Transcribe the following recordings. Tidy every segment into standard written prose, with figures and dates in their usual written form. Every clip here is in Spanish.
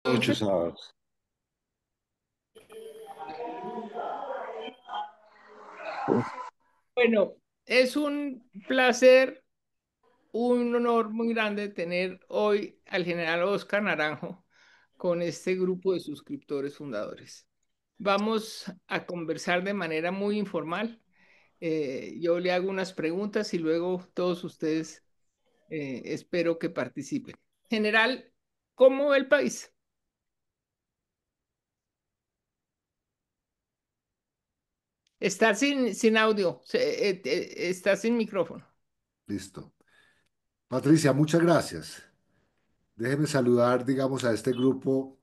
Ocho Entonces, sábados. bueno, es un placer, un honor muy grande tener hoy al general Oscar Naranjo con este grupo de suscriptores fundadores. Vamos a conversar de manera muy informal. Yo le hago unas preguntas y luego todos ustedes espero que participen. General, ¿cómo ve el país? Está sin audio, está sin micrófono. Listo. Patricia, muchas gracias. Déjeme saludar, digamos, a este grupo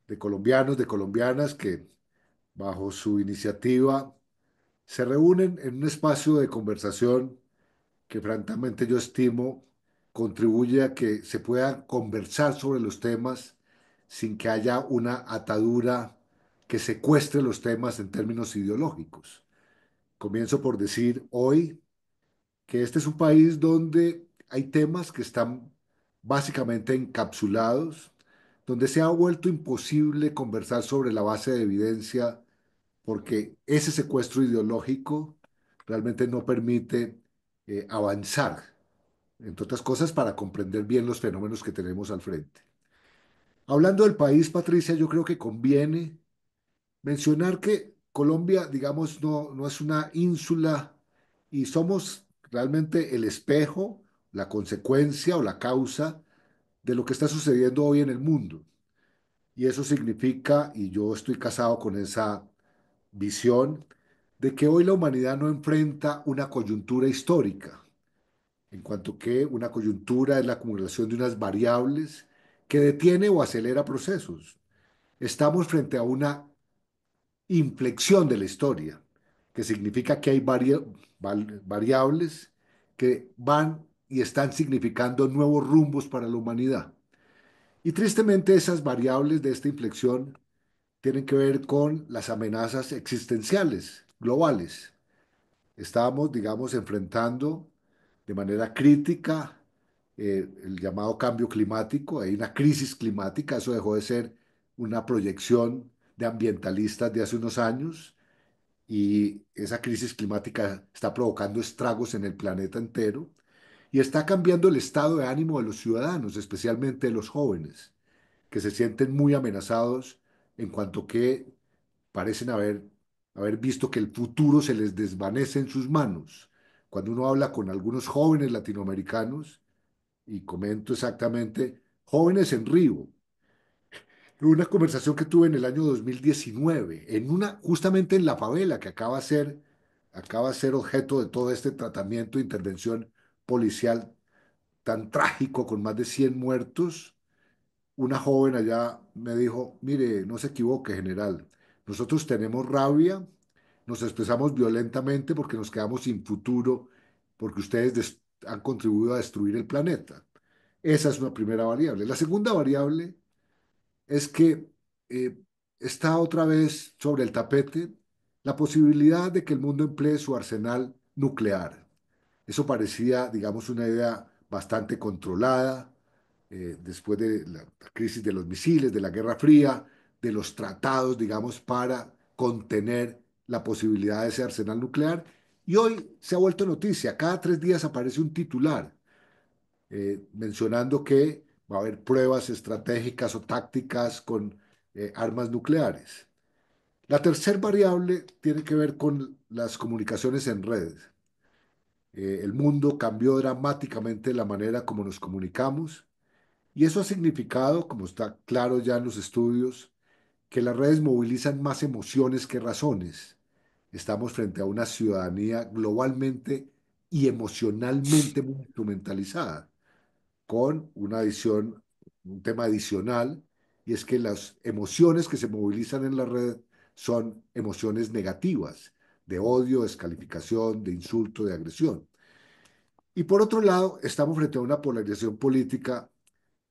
de colombianos, de colombianas que, bajo su iniciativa, se reúnen en un espacio de conversación que, francamente, yo estimo contribuye a que se pueda conversar sobre los temas sin que haya una atadura que secuestre los temas en términos ideológicos. Comienzo por decir hoy que este es un país donde hay temas que están básicamente encapsulados, donde se ha vuelto imposible conversar sobre la base de evidencia porque ese secuestro ideológico realmente no permite avanzar, entre otras cosas, para comprender bien los fenómenos que tenemos al frente. Hablando del país, Patricia, yo creo que conviene mencionar que Colombia, digamos, no es una ínsula y somos realmente el espejo, la consecuencia o la causa de lo que está sucediendo hoy en el mundo. Y eso significa, y yo estoy casado con esa visión, de que hoy la humanidad no enfrenta una coyuntura histórica, en cuanto que una coyuntura es la acumulación de unas variables que detiene o acelera procesos. Estamos frente a una inflexión de la historia, que significa que hay variables que van y están significando nuevos rumbos para la humanidad. Y tristemente esas variables de esta inflexión tienen que ver con las amenazas existenciales globales. Estamos, digamos, enfrentando de manera crítica el llamado cambio climático. Hay una crisis climática, eso dejó de ser una proyección de ambientalistas de hace unos años y esa crisis climática está provocando estragos en el planeta entero y está cambiando el estado de ánimo de los ciudadanos, especialmente de los jóvenes, que se sienten muy amenazados en cuanto que parecen haber visto que el futuro se les desvanece en sus manos. Cuando uno habla con algunos jóvenes latinoamericanos, y comento exactamente, jóvenes en Río, una conversación que tuve en el año 2019, justamente en la favela que acaba de ser objeto de todo este tratamiento de intervención policial tan trágico con más de 100 muertos. Una joven allá me dijo, mire, no se equivoque, general, nosotros tenemos rabia, nos expresamos violentamente porque nos quedamos sin futuro, porque ustedes han contribuido a destruir el planeta. Esa es una primera variable. La segunda variable es que eh, está otra vez sobre el tapete la posibilidad de que el mundo emplee su arsenal nuclear. Eso parecía, digamos, una idea bastante controlada después de la crisis de los misiles, de la Guerra Fría, de los tratados, digamos, para contener la posibilidad de ese arsenal nuclear. Y hoy se ha vuelto noticia. Cada 3 días aparece un titular mencionando que va a haber pruebas estratégicas o tácticas con armas nucleares. La tercera variable tiene que ver con las comunicaciones en redes. El mundo cambió dramáticamente la manera como nos comunicamos y eso ha significado, como está claro ya en los estudios, que las redes movilizan más emociones que razones. Estamos frente a una ciudadanía globalmente y emocionalmente muy instrumentalizada con una adición, un tema adicional, y es que las emociones que se movilizan en la red son emociones negativas, de odio, descalificación, de insulto, de agresión. Y por otro lado, estamos frente a una polarización política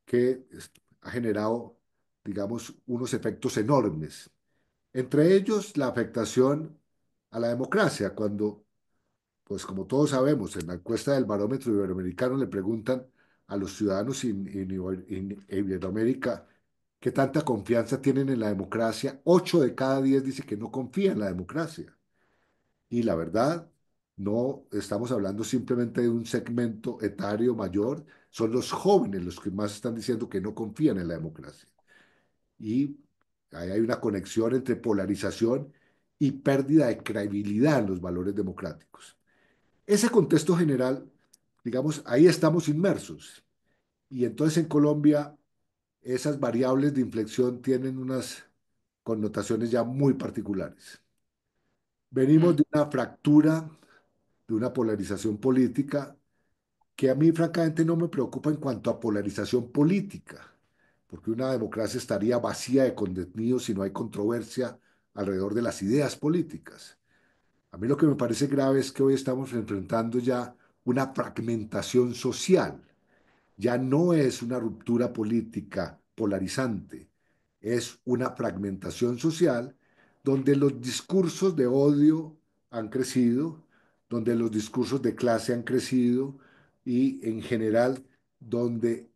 que ha generado, digamos, unos efectos enormes. Entre ellos, la afectación a la democracia, cuando pues como todos sabemos, en la encuesta del Barómetro Iberoamericano le preguntan a los ciudadanos en Iberoamérica ¿Qué tanta confianza tienen en la democracia? 8 de cada 10 dice que no confía en la democracia. Y la verdad, no estamos hablando simplemente de un segmento etario mayor, son los jóvenes los que más están diciendo que no confían en la democracia. Y ahí hay una conexión entre polarización y pérdida de credibilidad en los valores democráticos. Ese contexto general, digamos, ahí estamos inmersos. Y entonces en Colombia esas variables de inflexión tienen unas connotaciones ya muy particulares. Venimos Mm. de una fractura, de una polarización política que a mí francamente no me preocupa en cuanto a polarización política, porque una democracia estaría vacía de contenidos si no hay controversia alrededor de las ideas políticas. A mí lo que me parece grave es que hoy estamos enfrentando ya una fragmentación social. Ya no es una ruptura política polarizante, es una fragmentación social donde los discursos de odio han crecido, donde los discursos de clase han crecido y en general donde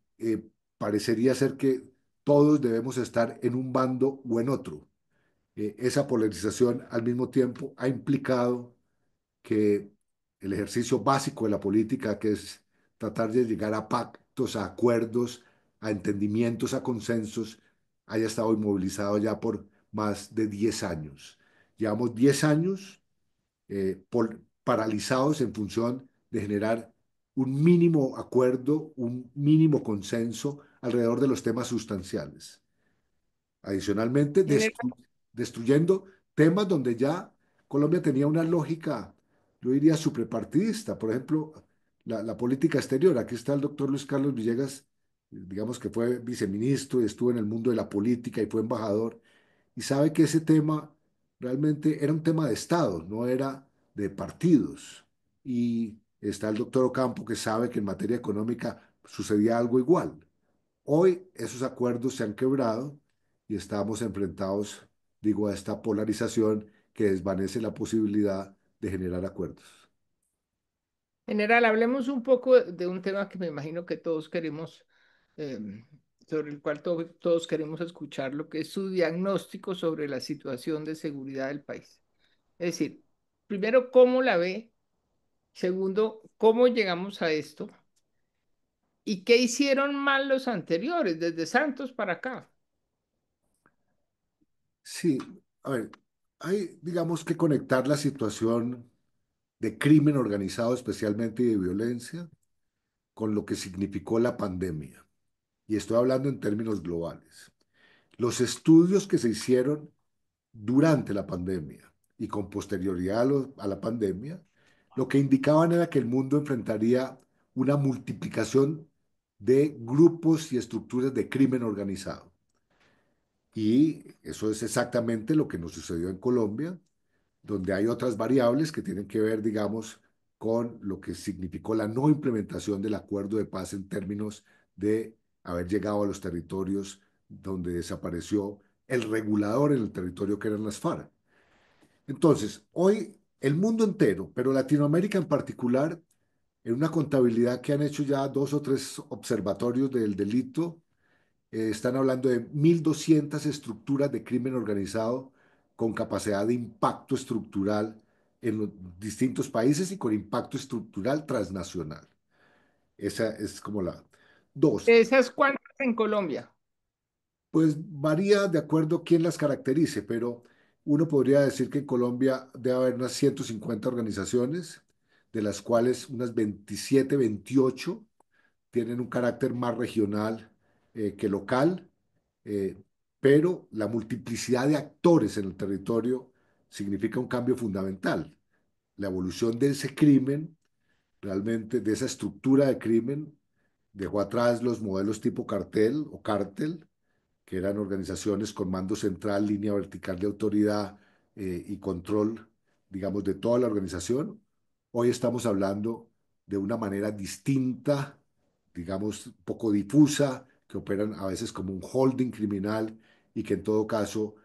parecería ser que todos debemos estar en un bando o en otro. Esa polarización al mismo tiempo ha implicado que el ejercicio básico de la política, que es tratar de llegar a pactos, a acuerdos, a entendimientos, a consensos, haya estado inmovilizado ya por más de 10 años. Llevamos 10 años paralizados en función de generar un mínimo acuerdo, un mínimo consenso alrededor de los temas sustanciales. Adicionalmente, General, destruyendo temas donde ya Colombia tenía una lógica, yo diría, suprepartidista. Por ejemplo, la política exterior. Aquí está el doctor Luis Carlos Villegas, digamos que fue viceministro y estuvo en el mundo de la política y fue embajador, y sabe que ese tema realmente era un tema de Estado, no era de partidos. Y está el doctor Ocampo, que sabe que en materia económica sucedía algo igual. Hoy esos acuerdos se han quebrado y estamos enfrentados, digo, a esta polarización que desvanece la posibilidad de generar acuerdos. general, hablemos un poco de un tema que me imagino que todos queremos, sobre el cual todos queremos escuchar, lo que es su diagnóstico sobre la situación de seguridad del país. Es decir, primero, ¿cómo la ve? Segundo, ¿cómo llegamos a esto? ¿Y qué hicieron mal los anteriores, desde Santos para acá? Sí, a ver, hay, digamos, que conectar la situación de crimen organizado especialmente y de violencia con lo que significó la pandemia. Y estoy hablando en términos globales. Los estudios que se hicieron durante la pandemia y con posterioridad a la pandemia, lo que indicaban era que el mundo enfrentaría una multiplicación de grupos y estructuras de crimen organizado. Y eso es exactamente lo que nos sucedió en Colombia, donde hay otras variables que tienen que ver, digamos, con lo que significó la no implementación del acuerdo de paz en términos de haber llegado a los territorios donde desapareció el regulador en el territorio que eran las FARC. Entonces, hoy el mundo entero, pero Latinoamérica en particular, en una contabilidad que han hecho ya 2 o 3 observatorios del delito, están hablando de 1.200 estructuras de crimen organizado con capacidad de impacto estructural en los distintos países y con impacto estructural transnacional. Esa es como la. Dos, ¿De esas cuántas en Colombia? pues varía de acuerdo a quién las caracterice, pero uno podría decir que en Colombia debe haber unas 150 organizaciones, de las cuales unas 27, 28 tienen un carácter más regional que local, eh, pero la multiplicidad de actores en el territorio significa un cambio fundamental. La evolución de ese crimen, realmente de esa estructura de crimen, dejó atrás los modelos tipo cartel o cártel, que eran organizaciones con mando central, línea vertical de autoridad y control, digamos, de toda la organización. Hoy estamos hablando de una manera distinta, digamos, poco difusa, que operan a veces como un holding criminal y que en todo caso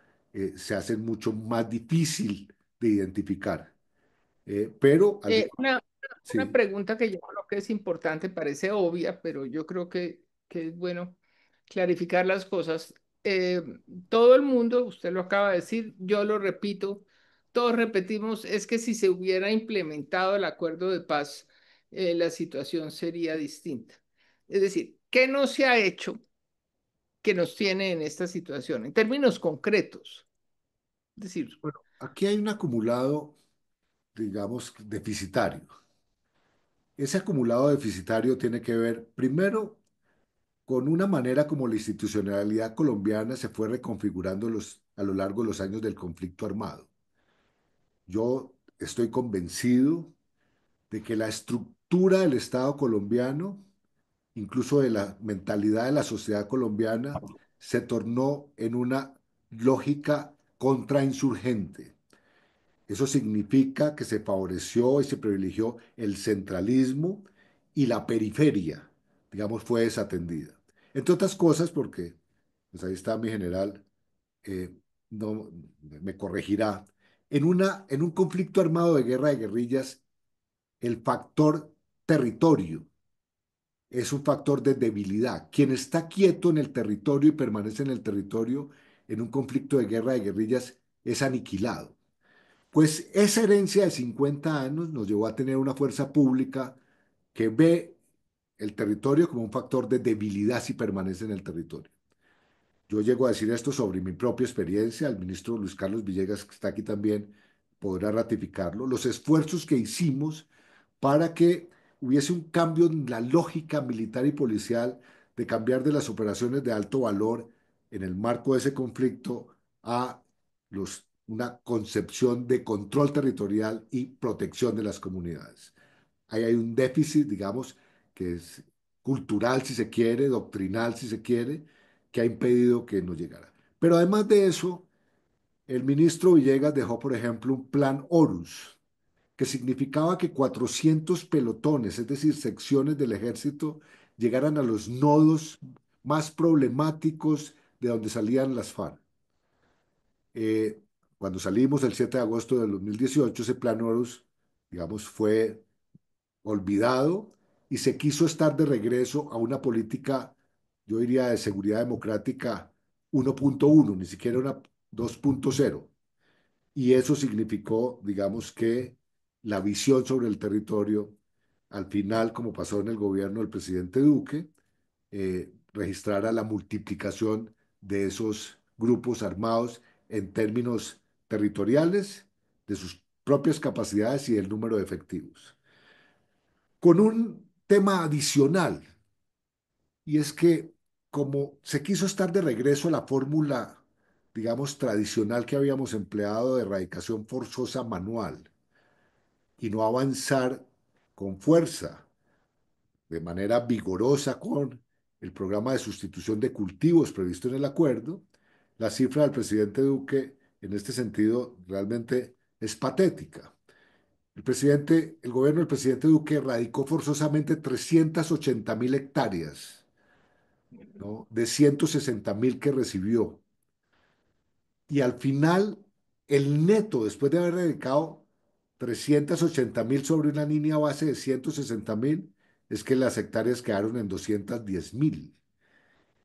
se hacen mucho más difícil de identificar. Pero, Eh, una, una sí, pregunta que yo creo que es importante, parece obvia, pero yo creo que es bueno clarificar las cosas. eh, todo el mundo, usted lo acaba de decir, yo lo repito, todos repetimos, es que si se hubiera implementado el acuerdo de paz, la situación sería distinta. Es decir, ¿qué no se ha hecho que nos tiene en esta situación? En términos concretos, es decir, Bueno, aquí hay un acumulado, digamos, deficitario. Ese acumulado deficitario tiene que ver, primero, con una manera como la institucionalidad colombiana se fue reconfigurando a lo largo de los años del conflicto armado. Yo estoy convencido de que la estructura del Estado colombiano, incluso de la mentalidad de la sociedad colombiana, se tornó en una lógica contrainsurgente. Eso significa que se favoreció y se privilegió el centralismo y la periferia, digamos, fue desatendida. Entre otras cosas, porque, pues ahí está mi general, eh, no me corregirá, en un conflicto armado de guerra de guerrillas, el factor territorio es un factor de debilidad. Quien está quieto en el territorio y permanece en el territorio en un conflicto de guerra de guerrillas es aniquilado. Pues esa herencia de 50 años nos llevó a tener una fuerza pública que ve el territorio como un factor de debilidad si permanece en el territorio. Yo llego a decir esto sobre mi propia experiencia, el ministro Luis Carlos Villegas, que está aquí también, podrá ratificarlo. Los esfuerzos que hicimos para que hubiese un cambio en la lógica militar y policial de cambiar de las operaciones de alto valor en el marco de ese conflicto a una concepción de control territorial y protección de las comunidades. Ahí hay un déficit, digamos, que es cultural, si se quiere, doctrinal, si se quiere, que ha impedido que no llegara. Pero además de eso, el ministro Villegas dejó, por ejemplo, un plan Horus, que significaba que 400 pelotones, es decir, secciones del ejército, llegaran a los nodos más problemáticos de donde salían las FARC. Eh, Cuando salimos el 7 de agosto del 2018, ese plan Horus, digamos, fue olvidado y se quiso estar de regreso a una política, yo diría, de seguridad democrática 1.1, ni siquiera una 2.0. Y eso significó, digamos, que la visión sobre el territorio, al final, como pasó en el gobierno del presidente Duque, registrara la multiplicación de esos grupos armados en términos territoriales, de sus propias capacidades y del número de efectivos. Con un tema adicional, y es que como se quiso estar de regreso a la fórmula, digamos, tradicional que habíamos empleado de erradicación forzosa manual y no avanzar con fuerza, de manera vigorosa con el programa de sustitución de cultivos previsto en el acuerdo, la cifra del presidente Duque en este sentido realmente es patética. El gobierno del presidente Duque erradicó forzosamente 380.000 hectáreas, ¿no? De 160.000 que recibió. Y al final, el neto, después de haber erradicado 380.000 sobre una línea base de 160.000, es que las hectáreas quedaron en 210.000.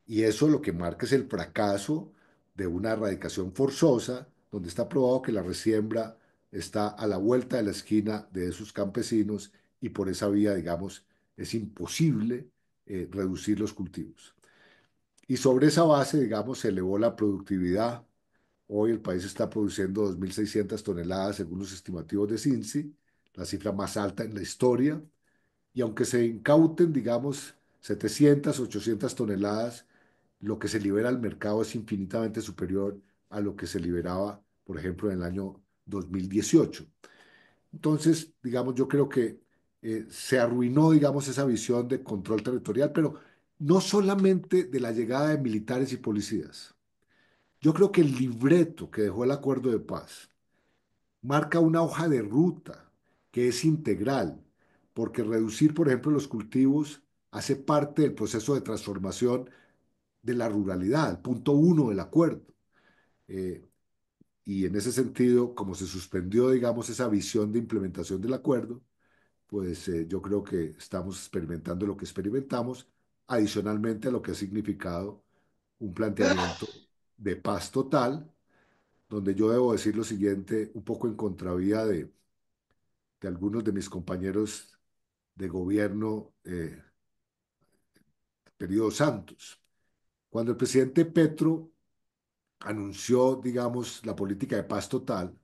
Y eso lo que marca es el fracaso de una erradicación forzosa, donde está probado que la resiembra está a la vuelta de la esquina de esos campesinos y por esa vía, digamos, es imposible reducir los cultivos. Y sobre esa base, digamos, se elevó la productividad. Hoy el país está produciendo 2.600 toneladas según los estimativos de CINCI, la cifra más alta en la historia. Y aunque se incauten, digamos, 700, 800 toneladas, lo que se libera al mercado es infinitamente superior a lo que se liberaba, por ejemplo, en el año 2018. Entonces, digamos, yo creo que se arruinó, digamos, esa visión de control territorial, pero no solamente de la llegada de militares y policías. Yo creo que el libreto que dejó el acuerdo de paz marca una hoja de ruta que es integral, porque reducir, por ejemplo, los cultivos hace parte del proceso de transformación de la ruralidad, el punto uno del acuerdo. Eh, y en ese sentido, como se suspendió, digamos, esa visión de implementación del acuerdo, pues yo creo que estamos experimentando lo que experimentamos, adicionalmente a lo que ha significado un planteamiento de paz total, donde yo debo decir lo siguiente, un poco en contravía de algunos de mis compañeros de gobierno, periodo Santos. Cuando el presidente Petro anunció, digamos, la política de paz total,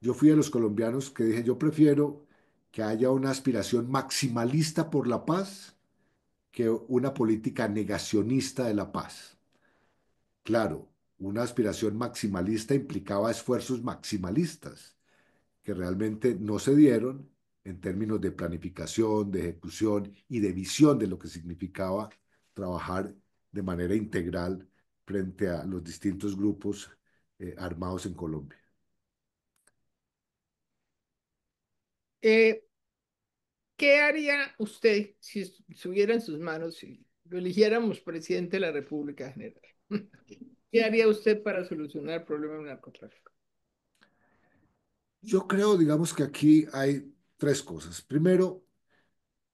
yo fui de los colombianos que dije, yo prefiero que haya una aspiración maximalista por la paz que una política negacionista de la paz. Claro, una aspiración maximalista implicaba esfuerzos maximalistas que realmente no se dieron en términos de planificación, de ejecución y de visión de lo que significaba trabajar de manera integral frente a los distintos grupos armados en Colombia. Eh, ¿Qué haría usted si estuviera en sus manos y lo eligiéramos presidente de la República General? ¿Qué haría usted para solucionar el problema del narcotráfico? Yo creo, digamos que aquí hay tres cosas. Primero,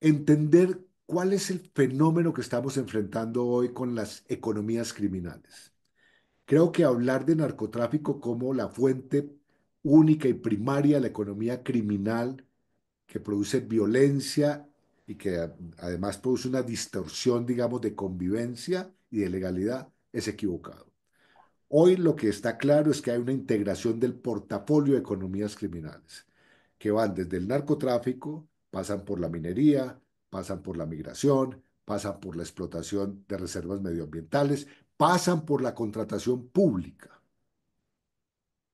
entender cuál es el fenómeno que estamos enfrentando hoy con las economías criminales. Creo que hablar de narcotráfico como la fuente única y primaria de la economía criminal que produce violencia y que además produce una distorsión, digamos, de convivencia y de legalidad es equivocado. Hoy lo que está claro es que hay una integración del portafolio de economías criminales, que van desde el narcotráfico, pasan por la minería, pasan por la migración, pasan por la explotación de reservas medioambientales, pasan por la contratación pública.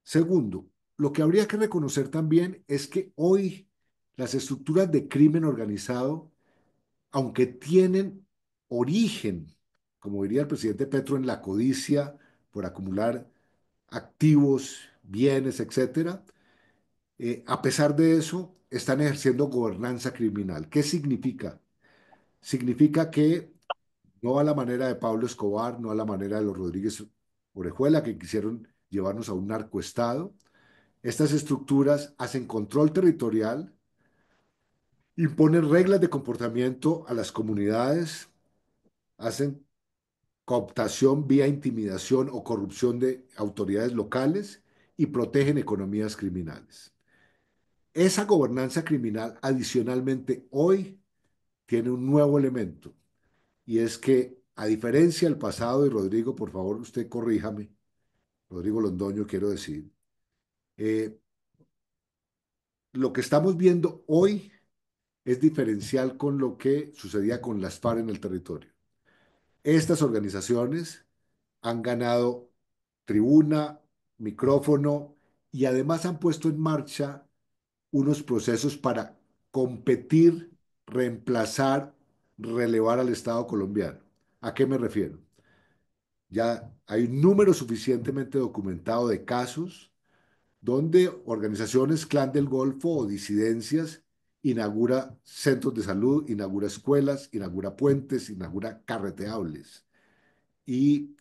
Segundo, lo que habría que reconocer también es que hoy las estructuras de crimen organizado, aunque tienen origen, como diría el presidente Petro, en la codicia por acumular activos, bienes, etcétera, a pesar de eso, están ejerciendo gobernanza criminal. ¿Qué significa? Significa que no a la manera de Pablo Escobar, no a la manera de los Rodríguez Orejuela, que quisieron llevarnos a un narcoestado. Estas estructuras hacen control territorial, imponen reglas de comportamiento a las comunidades, hacen cooptación vía intimidación o corrupción de autoridades locales y protegen economías criminales. Esa gobernanza criminal adicionalmente hoy tiene un nuevo elemento y es que a diferencia del pasado, y Rodrigo, por favor, usted corríjame, Rodrigo Londoño quiero decir, eh, lo que estamos viendo hoy es diferencial con lo que sucedía con las FARC en el territorio. Estas organizaciones han ganado tribuna, micrófono y además han puesto en marcha unos procesos para competir, reemplazar, relevar al Estado colombiano. ¿A qué me refiero? Ya hay un número suficientemente documentado de casos donde organizaciones clan del Golfo o disidencias inaugura centros de salud, inaugura escuelas, inaugura puentes, inaugura carreteables. Y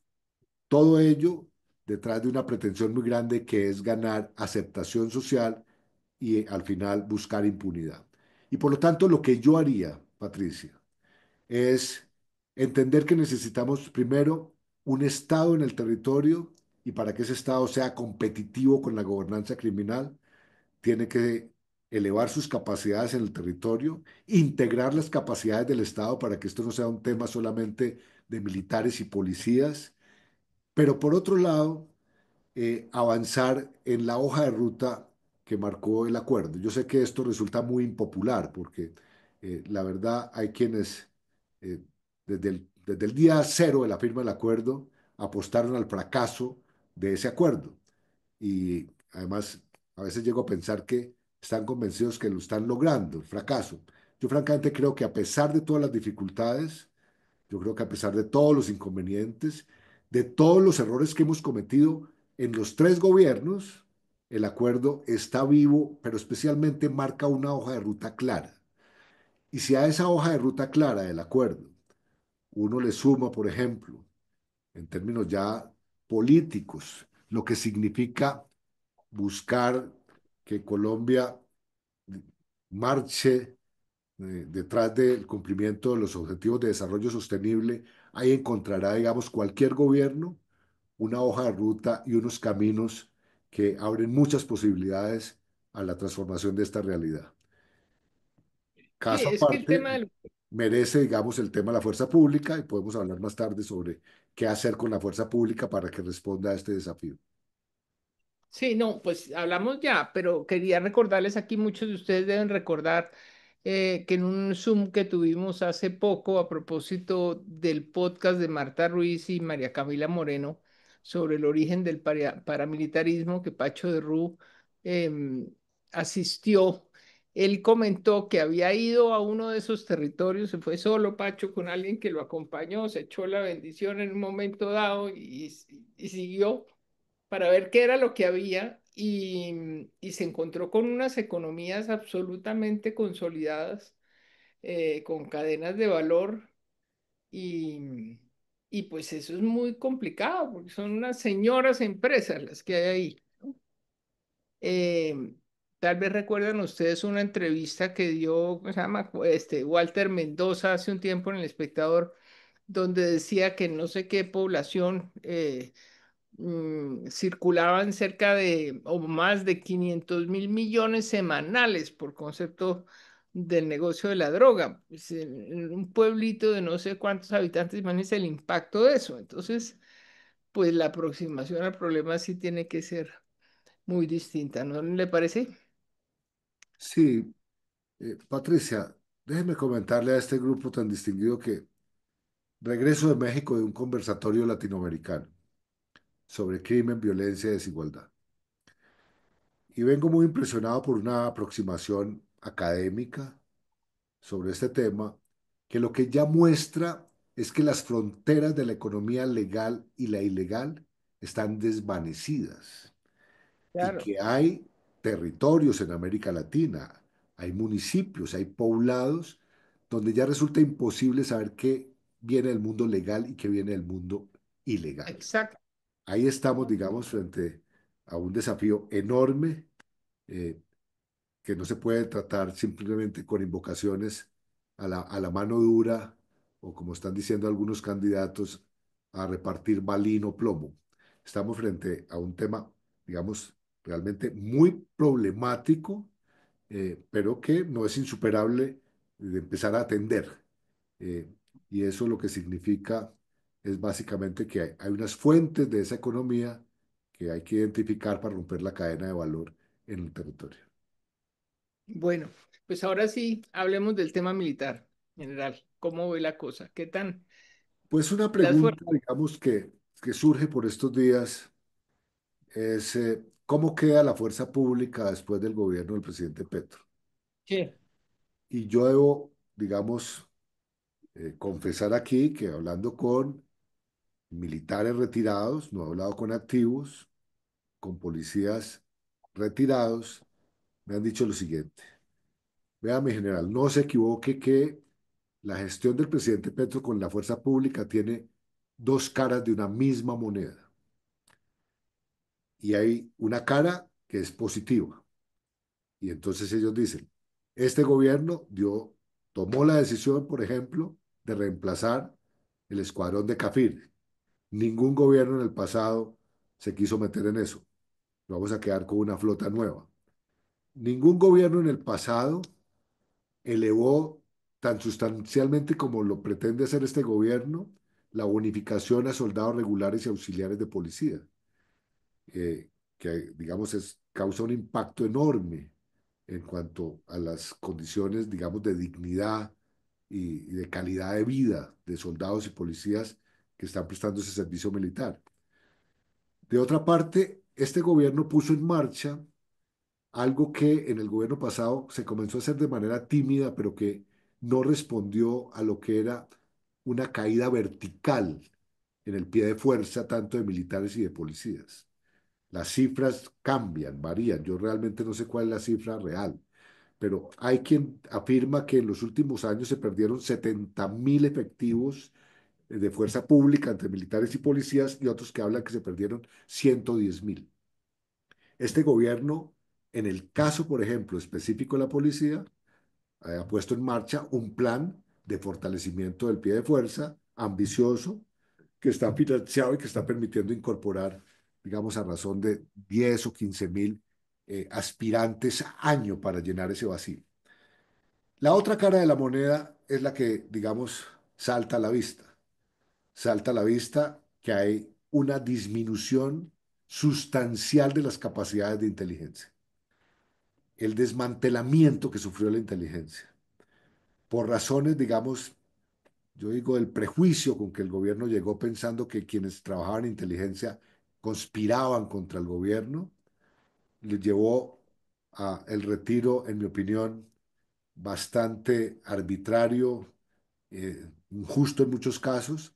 todo ello detrás de una pretensión muy grande que es ganar aceptación social y al final buscar impunidad. Y por lo tanto, lo que yo haría, Patricia, es entender que necesitamos primero un Estado en el territorio y para que ese Estado sea competitivo con la gobernanza criminal, tiene que elevar sus capacidades en el territorio, integrar las capacidades del Estado para que esto no sea un tema solamente de militares y policías, pero por otro lado, avanzar en la hoja de ruta que marcó el acuerdo. Yo sé que esto resulta muy impopular porque la verdad hay quienes eh, desde el día cero de la firma del acuerdo apostaron al fracaso de ese acuerdo y además a veces llego a pensar que están convencidos que lo están logrando, el fracaso. Yo francamente creo que a pesar de todas las dificultades, yo creo que a pesar de todos los inconvenientes, de todos los errores que hemos cometido en los tres gobiernos, el acuerdo está vivo, pero especialmente marca una hoja de ruta clara. Y si a esa hoja de ruta clara del acuerdo uno le suma, por ejemplo, en términos ya políticos, lo que significa buscar que Colombia marche detrás del cumplimiento de los objetivos de desarrollo sostenible, ahí encontrará, digamos, cualquier gobierno una hoja de ruta y unos caminos que abren muchas posibilidades a la transformación de esta realidad. Sí, Caso es que el aparte, tema del merece, digamos, el tema de la fuerza pública y podemos hablar más tarde sobre qué hacer con la fuerza pública para que responda a este desafío. Sí, no, pues hablamos ya, pero quería recordarles aquí, muchos de ustedes deben recordar que en un Zoom que tuvimos hace poco a propósito del podcast de Marta Ruiz y María Camila Moreno sobre el origen del paramilitarismo que Pacho de Rú em, asistió, él comentó que había ido a uno de esos territorios, se fue solo Pacho con alguien que lo acompañó, se echó la bendición en un momento dado y siguió para ver qué era lo que había y se encontró con unas economías absolutamente consolidadas, con cadenas de valor y, y pues eso es muy complicado porque son unas señoras empresas las que hay ahí. Eh, Tal vez recuerdan ustedes una entrevista que dio, ¿cómo se llama? Walter Mendoza hace un tiempo en El Espectador, donde decía que no sé qué población circulaban cerca de o más de 500.000 millones semanales por concepto del negocio de la droga. Pues, en un pueblito de no sé cuántos habitantes, imagínense el impacto de eso. Entonces, pues la aproximación al problema sí tiene que ser muy distinta, ¿no le parece? Sí, Patricia, déjeme comentarle a este grupo tan distinguido que regreso de México de un conversatorio latinoamericano sobre crimen, violencia y desigualdad. Y vengo muy impresionado por una aproximación académica sobre este tema, que lo que ya muestra es que las fronteras de la economía legal y la ilegal están desvanecidas y Claro, que hay territorios en América Latina, hay municipios, hay poblados donde ya resulta imposible saber qué viene del mundo legal y qué viene del mundo ilegal. exacto. Ahí estamos, digamos, frente a un desafío enorme, eh, que no se puede tratar simplemente con invocaciones a la mano dura o como están diciendo algunos candidatos, a repartir balín o plomo. Estamos frente a un tema, digamos, realmente muy problemático, pero que no es insuperable de empezar a atender. Eh, y eso lo que significa es básicamente que hay unas fuentes de esa economía que hay que identificar para romper la cadena de valor en el territorio. Bueno, pues ahora sí, hablemos del tema militar general. ¿Cómo ve la cosa? ¿Qué tan Pues una las pregunta, fuerzas? digamos, que surge por estos días es ¿cómo queda la fuerza pública después del gobierno del presidente Petro? Y yo debo, digamos, confesar aquí que hablando con militares retirados, no he hablado con activos, con policías retirados, me han dicho lo siguiente. Vea, mi general, no se equivoque que la gestión del presidente Petro con la fuerza pública tiene dos caras de una misma moneda. Y hay una cara que es positiva. Y entonces ellos dicen, este gobierno tomó la decisión, por ejemplo, de reemplazar el escuadrón de Cafir. Ningún gobierno en el pasado se quiso meter en eso. Vamos a quedar con una flota nueva. Ningún gobierno en el pasado elevó tan sustancialmente como lo pretende hacer este gobierno la bonificación a soldados regulares y auxiliares de policía, que digamos causa un impacto enorme en cuanto a las condiciones, digamos, de dignidad y de calidad de vida de soldados y policías que están prestando ese servicio militar. De otra parte, este gobierno puso en marcha algo que en el gobierno pasado se comenzó a hacer de manera tímida, pero que no respondió a lo que era una caída vertical en el pie de fuerza tanto de militares y de policías. Las cifras cambian, varían. Yo realmente no sé cuál es la cifra real, pero hay quien afirma que en los últimos años se perdieron 70.000 efectivos de fuerza pública entre militares y policías y otros que hablan que se perdieron 110.000. Este gobierno, en el caso, por ejemplo, específico de la policía, ha puesto en marcha un plan de fortalecimiento del pie de fuerza ambicioso que está financiado y que está permitiendo incorporar, digamos, a razón de 10 o 15 mil aspirantes año para llenar ese vacío. La otra cara de la moneda es la que, digamos, salta a la vista. Salta a la vista que hay una disminución sustancial de las capacidades de inteligencia, el desmantelamiento que sufrió la inteligencia, por razones, digamos, yo digo, el prejuicio con que el gobierno llegó pensando que quienes trabajaban en inteligencia conspiraban contra el gobierno, les llevó a el retiro, en mi opinión, bastante arbitrario, injusto en muchos casos,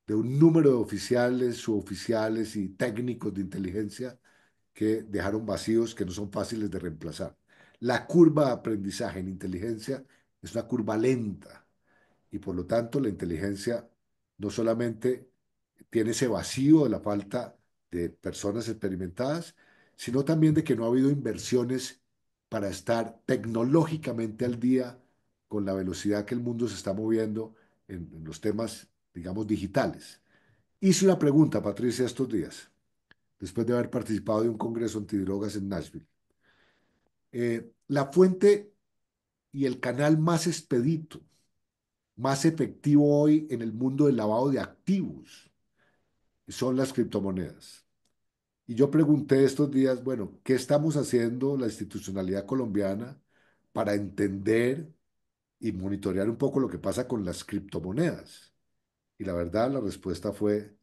de un número de oficiales, suboficiales y técnicos de inteligencia que dejaron vacíos que no son fáciles de reemplazar. La curva de aprendizaje en inteligencia es una curva lenta y por lo tanto la inteligencia no solamente tiene ese vacío de la falta de personas experimentadas, sino también de que no ha habido inversiones para estar tecnológicamente al día con la velocidad que el mundo se está moviendo en los temas, digamos, digitales. Hice una pregunta, Patricia, estos días, después de haber participado de un congreso antidrogas en Nashville. La fuente y el canal más expedito, más efectivo hoy en el mundo del lavado de activos son las criptomonedas. Y yo pregunté estos días, bueno, ¿qué estamos haciendo la institucionalidad colombiana para entender y monitorear un poco lo que pasa con las criptomonedas? Y la verdad, la respuesta fue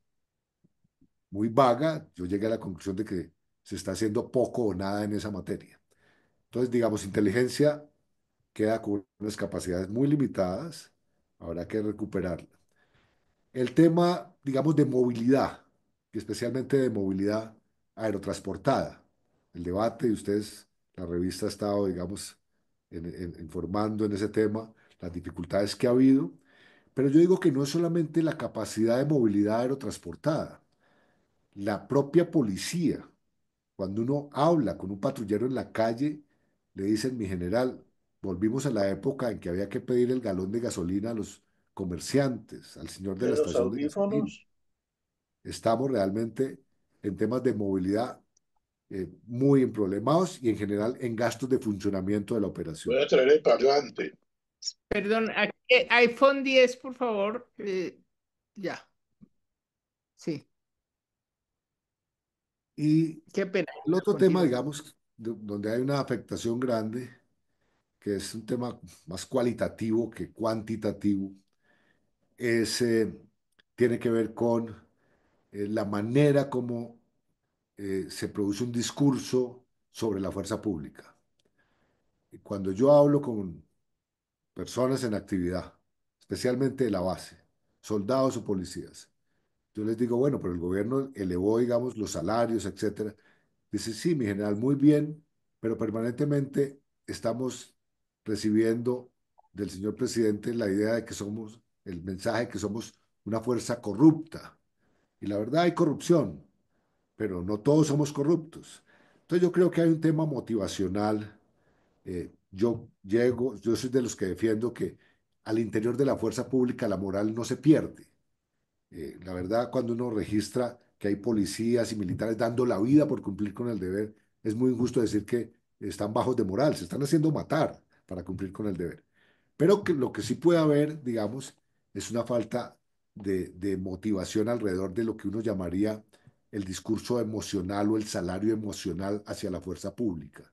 muy vaga. Yo llegué a la conclusión de que se está haciendo poco o nada en esa materia. Entonces, digamos, inteligencia queda con unas capacidades muy limitadas, habrá que recuperarla. El tema, digamos, de movilidad, y especialmente de movilidad aerotransportada. El debate, y ustedes, la revista ha estado, digamos, informando en ese tema, las dificultades que ha habido, pero yo digo que no es solamente la capacidad de movilidad aerotransportada, la propia policía, cuando uno habla con un patrullero en la calle, le dicen, mi general, volvimos a la época en que había que pedir el galón de gasolina a los comerciantes, al señor de De la los estación de gasolina. audífonos. Estamos realmente en temas de movilidad muy problemados y en general en gastos de funcionamiento de la Voy operación. a traer el parlante. Perdón, iPhone 10, por favor. Ya, sí, Y qué pena. el otro tema, Continúe. digamos, donde hay una afectación grande, que es un tema más cualitativo que cuantitativo, es, tiene que ver con la manera como se produce un discurso sobre la fuerza pública. Y cuando yo hablo con personas en actividad, especialmente de la base, soldados o policías, yo les digo, bueno, pero el gobierno elevó, digamos, los salarios, etcétera. Dice, sí, mi general, muy bien, pero permanentemente estamos recibiendo del señor presidente la idea de que somos, el mensaje de que somos una fuerza corrupta. Y la verdad hay corrupción, pero no todos somos corruptos. Entonces yo creo que hay un tema motivacional. Yo soy de los que defiendo que al interior de la fuerza pública la moral no se pierde. La verdad, cuando uno registra que hay policías y militares dando la vida por cumplir con el deber, es muy injusto decir que están bajos de moral, se están haciendo matar para cumplir con el deber. Pero que lo que sí puede haber, digamos, es una falta de motivación alrededor de lo que uno llamaría el discurso emocional o el salario emocional hacia la fuerza pública,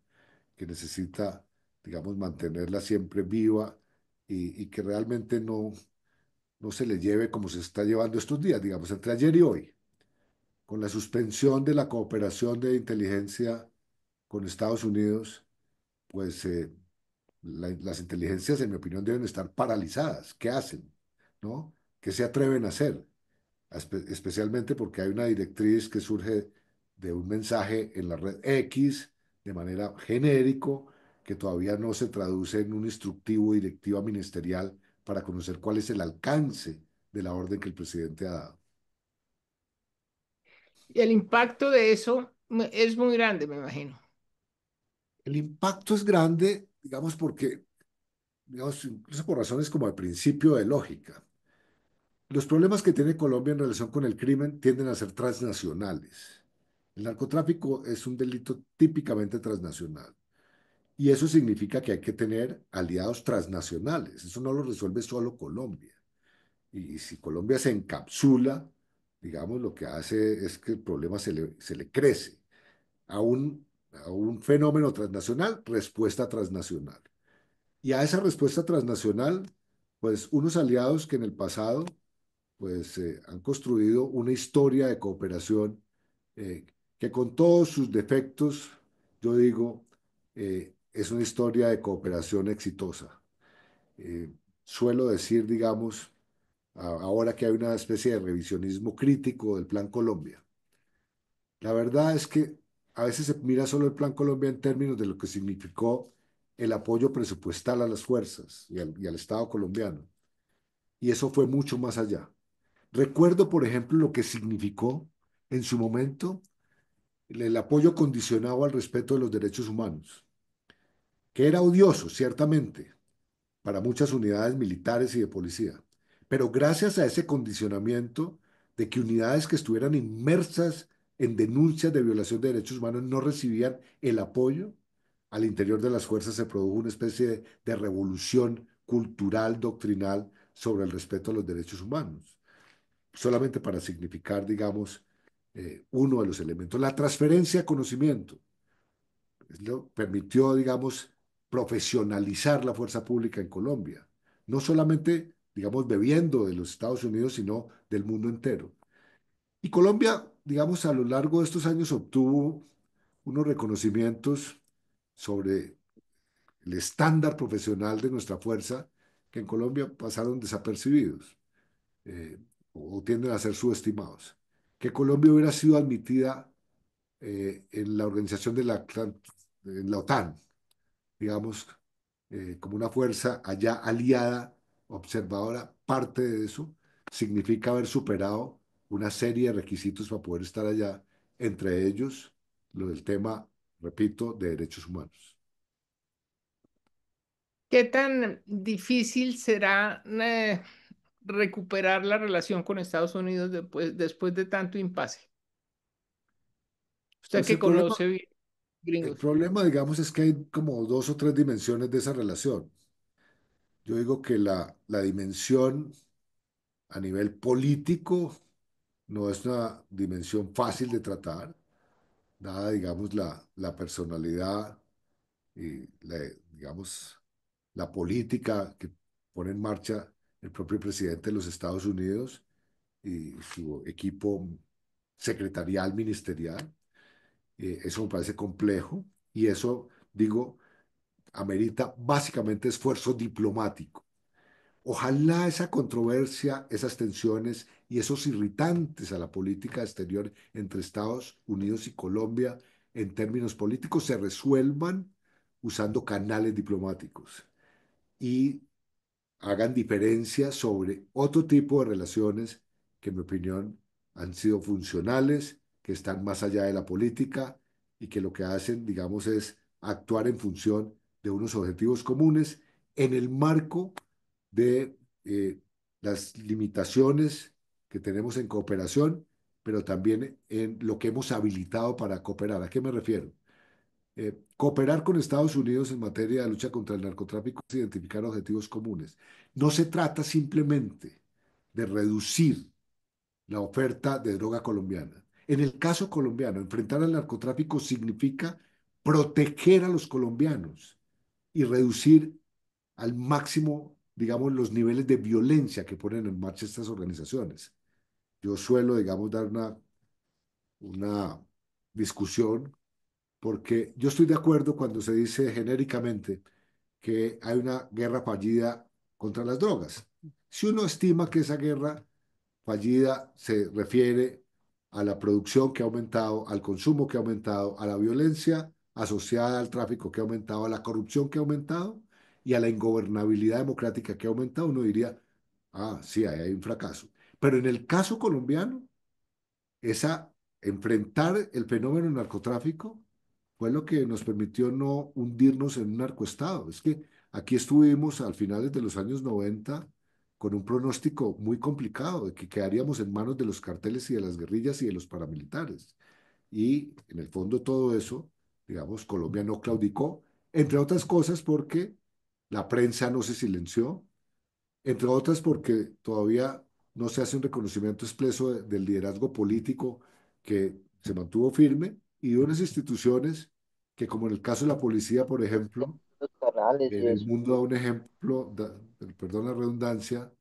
que necesita, digamos, mantenerla siempre viva y que realmente no se le lleve como se está llevando estos días, digamos, entre ayer y hoy, con la suspensión de la cooperación de inteligencia con Estados Unidos, pues las inteligencias, en mi opinión, deben estar paralizadas. ¿Qué hacen? ¿No? ¿Qué se atreven a hacer? Especialmente porque hay una directriz que surge de un mensaje en la red X de manera genérico que todavía no se traduce en un instructivo directiva ministerial para conocer cuál es el alcance de la orden que el presidente ha dado. Y el impacto de eso es muy grande, me imagino. El impacto es grande, digamos, porque, digamos, incluso por razones como de principio de lógica. Los problemas que tiene Colombia en relación con el crimen tienden a ser transnacionales. El narcotráfico es un delito típicamente transnacional y eso significa que hay que tener aliados transnacionales. Eso no lo resuelve solo Colombia. Y si Colombia se encapsula, digamos, lo que hace es que el problema se le crece. A un fenómeno transnacional, respuesta transnacional. Y a esa respuesta transnacional, pues unos aliados que en el pasado pues han construido una historia de cooperación eh, que con todos sus defectos, yo digo, es una historia de cooperación exitosa. Eh, Suelo decir, digamos, ahora que hay una especie de revisionismo crítico del Plan Colombia. La verdad es que a veces se mira solo el Plan Colombia en términos de lo que significó el apoyo presupuestal a las fuerzas y al Estado colombiano. Y eso fue mucho más allá. Recuerdo, por ejemplo, lo que significó en su momento el apoyo condicionado al respeto de los derechos humanos, que era odioso, ciertamente, para muchas unidades militares y de policía. Pero gracias a ese condicionamiento de que unidades que estuvieran inmersas en denuncias de violación de derechos humanos no recibían el apoyo, al interior de las fuerzas se produjo una especie de revolución cultural, doctrinal sobre el respeto a los derechos humanos solamente para significar, digamos, uno de los elementos. La transferencia de conocimiento permitió, digamos, profesionalizar la fuerza pública en Colombia, no solamente, digamos, bebiendo de los Estados Unidos, sino del mundo entero. Y Colombia, digamos, a lo largo de estos años obtuvo unos reconocimientos sobre el estándar profesional de nuestra fuerza que en Colombia pasaron desapercibidos. eh, o tienden a ser subestimados. Que Colombia hubiera sido admitida en la organización en la OTAN, digamos, como una fuerza allá aliada, observadora, parte de eso significa haber superado una serie de requisitos para poder estar allá, entre ellos lo del tema, repito, de derechos humanos. ¿Qué tan difícil será recuperar la relación con Estados Unidos después de tanto impasse? Usted Pues que conoce bien el gringos. problema, digamos, es que hay como dos o tres dimensiones de esa relación. Yo digo que la dimensión a nivel político no es una dimensión fácil de tratar, dada, digamos, la personalidad y, digamos, la política que pone en marcha el propio presidente de los Estados Unidos y su equipo secretarial, ministerial. Eso me parece complejo y eso, digo, amerita básicamente esfuerzo diplomático. Ojalá esa controversia, esas tensiones y esos irritantes a la política exterior entre Estados Unidos y Colombia en términos políticos se resuelvan usando canales diplomáticos y hagan diferencia sobre otro tipo de relaciones que, en mi opinión, han sido funcionales, que están más allá de la política y que lo que hacen, digamos, es actuar en función de unos objetivos comunes en el marco de las limitaciones que tenemos en cooperación, pero también en lo que hemos habilitado para cooperar. ¿A qué me refiero? Cooperar con Estados Unidos en materia de lucha contra el narcotráfico es identificar objetivos comunes. No se trata simplemente de reducir la oferta de droga colombiana. En el caso colombiano, enfrentar al narcotráfico significa proteger a los colombianos y reducir al máximo, digamos, los niveles de violencia que ponen en marcha estas organizaciones. Yo suelo, digamos, dar una discusión porque yo estoy de acuerdo cuando se dice genéricamente que hay una guerra fallida contra las drogas. Si uno estima que esa guerra fallida se refiere a la producción que ha aumentado, al consumo que ha aumentado, a la violencia asociada al tráfico que ha aumentado, a la corrupción que ha aumentado y a la ingobernabilidad democrática que ha aumentado, uno diría, ah, sí, ahí hay un fracaso. Pero en el caso colombiano, esa enfrentar el fenómeno del narcotráfico fue lo que nos permitió no hundirnos en un narcoestado. Es que aquí estuvimos al finales de los años 90 con un pronóstico muy complicado de que quedaríamos en manos de los carteles y de las guerrillas y de los paramilitares. Y en el fondo todo eso, digamos, Colombia no claudicó, entre otras cosas porque la prensa no se silenció, entre otras porque todavía no se hace un reconocimiento expreso del liderazgo político que se mantuvo firme y de unas instituciones que, como en el caso de la policía, por ejemplo, Los canales y en el eso. mundo da un ejemplo, perdón la redundancia,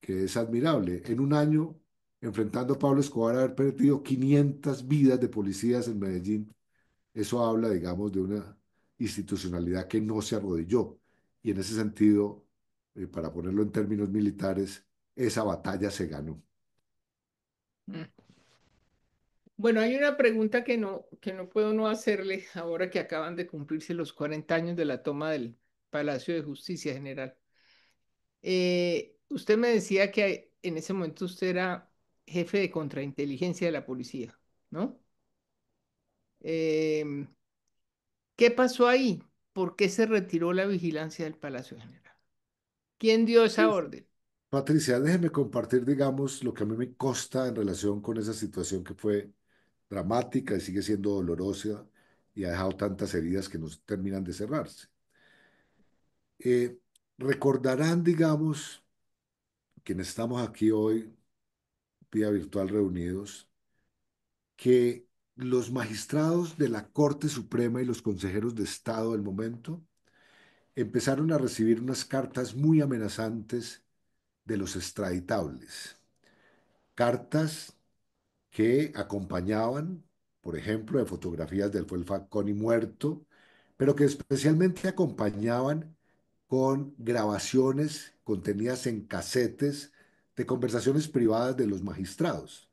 que es admirable. En un año, enfrentando a Pablo Escobar, haber perdido 500 vidas de policías en Medellín, eso habla, digamos, de una institucionalidad que no se arrodilló. Y en ese sentido, para ponerlo en términos militares, esa batalla se ganó. Mm. Bueno, hay una pregunta que no puedo no hacerle ahora que acaban de cumplirse los 40 años de la toma del Palacio de Justicia General. Usted me decía que en ese momento usted era jefe de contrainteligencia de la policía, ¿no? Em, ¿Qué pasó ahí? ¿Por qué se retiró la vigilancia del Palacio General? ¿Quién dio esa orden? Patricia, déjeme compartir, digamos, lo que a mí me consta en relación con esa situación que fue dramática y sigue siendo dolorosa y ha dejado tantas heridas que no terminan de cerrarse. Eh, Recordarán, digamos, quienes estamos aquí hoy, vía virtual reunidos, que los magistrados de la Corte Suprema y los consejeros de Estado del momento empezaron a recibir unas cartas muy amenazantes de los extraditables. Cartas que acompañaban, por ejemplo, de fotografías del fue el Falconi muerto, pero que especialmente acompañaban con grabaciones contenidas en casetes de conversaciones privadas de los magistrados,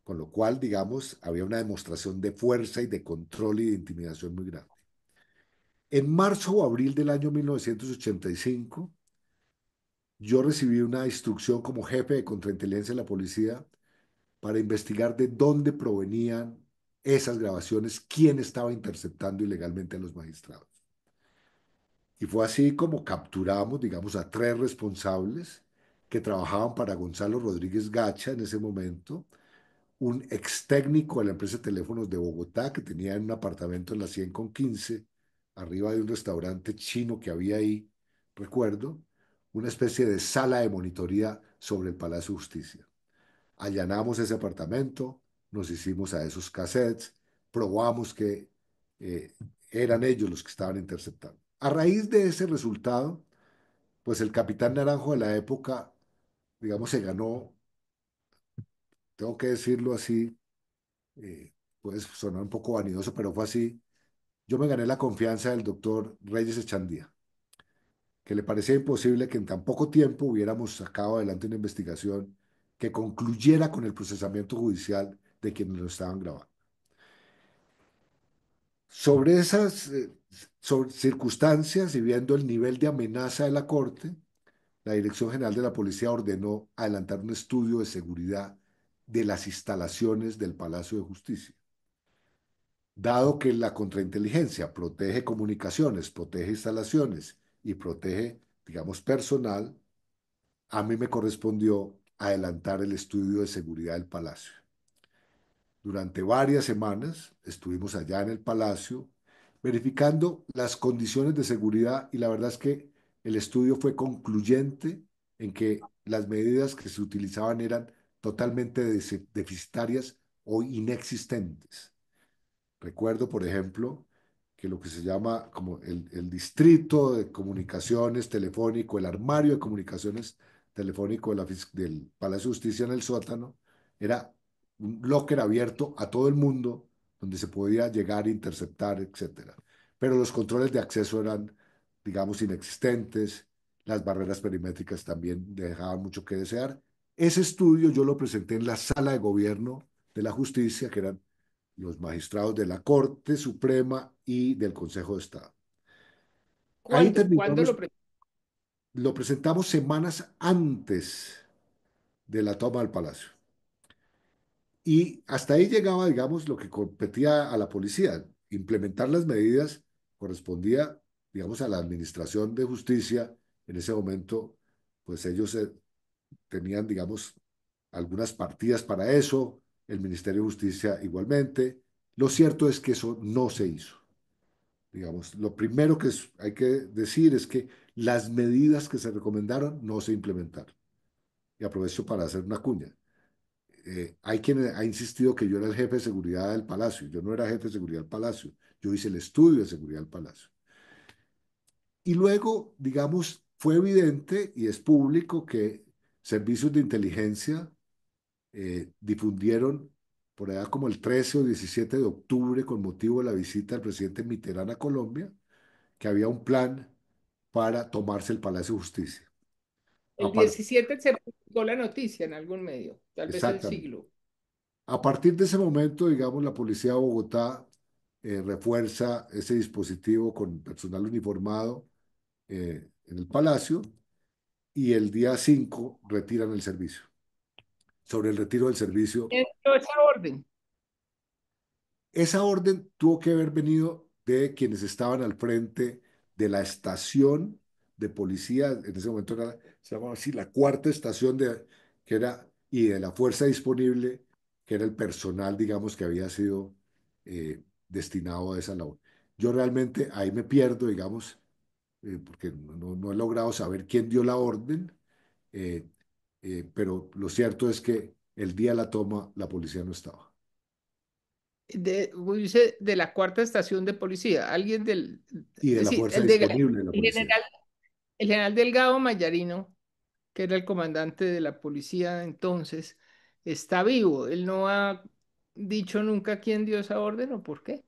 con lo cual, digamos, había una demostración de fuerza y de control y de intimidación muy grande. En marzo o abril del año 1985, yo recibí una instrucción como jefe de contrainteligencia de la policía para investigar de dónde provenían esas grabaciones, quién estaba interceptando ilegalmente a los magistrados. Y fue así como capturamos, digamos, a tres responsables que trabajaban para Gonzalo Rodríguez Gacha en ese momento, un ex técnico de la empresa de teléfonos de Bogotá que tenía en un apartamento en la 100 con 15, arriba de un restaurante chino que había ahí, recuerdo, una especie de sala de monitoría sobre el Palacio de Justicia. Allanamos ese apartamento, nos hicimos a esos cassettes, probamos que eh, eran ellos los que estaban interceptando. A raíz de ese resultado, pues el capitán Naranjo de la época, digamos, se ganó, tengo que decirlo así, puede sonar un poco vanidoso, pero fue así. Yo me gané la confianza del doctor Reyes Echandía, que le parecía imposible que en tan poco tiempo hubiéramos sacado adelante una investigación que concluyera con el procesamiento judicial de quienes lo estaban grabando. Sobre esas sobre circunstancias y viendo el nivel de amenaza de la Corte, la Dirección General de la Policía ordenó adelantar un estudio de seguridad de las instalaciones del Palacio de Justicia. Dado que la contrainteligencia protege comunicaciones, protege instalaciones y protege, digamos, personal, a mí me correspondió adelantar el estudio de seguridad del Palacio. Durante varias semanas estuvimos allá en el Palacio verificando las condiciones de seguridad y la verdad es que el estudio fue concluyente en que las medidas que se utilizaban eran totalmente deficitarias o inexistentes. Recuerdo, por ejemplo, que lo que se llama como el distrito de comunicaciones telefónico, el armario de comunicaciones telefónico del Palacio de Justicia en el sótano, era un locker abierto a todo el mundo donde se podía llegar, interceptar, etcétera. Pero los controles de acceso eran, digamos, inexistentes, las barreras perimétricas también dejaban mucho que desear. Ese estudio yo lo presenté en la sala de gobierno de la justicia, que eran los magistrados de la Corte Suprema y del Consejo de Estado. Ahí ¿Cuándo? ¿Cuándo terminamos, lo pre- lo presentamos semanas antes de la toma del Palacio. Y hasta ahí llegaba, digamos, lo que competía a la policía. Implementar las medidas correspondía, digamos, a la Administración de Justicia. En ese momento, pues ellos tenían, digamos, algunas partidas para eso, el Ministerio de Justicia igualmente. Lo cierto es que eso no se hizo. Digamos, lo primero que hay que decir es que las medidas que se recomendaron no se implementaron. Y aprovecho para hacer una cuña. Hay quien ha insistido que yo era el jefe de seguridad del Palacio. Yo no era jefe de seguridad del Palacio. Yo hice el estudio de seguridad del Palacio. Y luego, digamos, fue evidente y es público que servicios de inteligencia difundieron por allá como el 13 o 17 de octubre, con motivo de la visita del presidente Mitterrand a Colombia, que había un plan para tomarse el Palacio de Justicia. El Apar- 17 se publicó la noticia en algún medio, tal vez el Exactamente. siglo. A partir de ese momento, digamos, la policía de Bogotá refuerza ese dispositivo con personal uniformado en el Palacio y el día 5 retiran el servicio. Sobre el retiro del servicio, Dentro de esa orden. esa orden tuvo que haber venido de quienes estaban al frente de la estación de policía, en ese momento era, se llamaba así, la cuarta estación que era, y de la fuerza disponible, que era el personal, digamos, que había sido destinado a esa labor. Yo realmente ahí me pierdo, digamos, porque no he logrado saber quién dio la orden, eh, pero lo cierto es que el día de la toma la policía no estaba. Dice, de la cuarta estación de policía, alguien del, Y es de la decir, fuerza disponible de la policía. el general Delgado Mayarino, que era el comandante de la policía entonces, está vivo. Él no ha dicho nunca quién dio esa orden o por qué.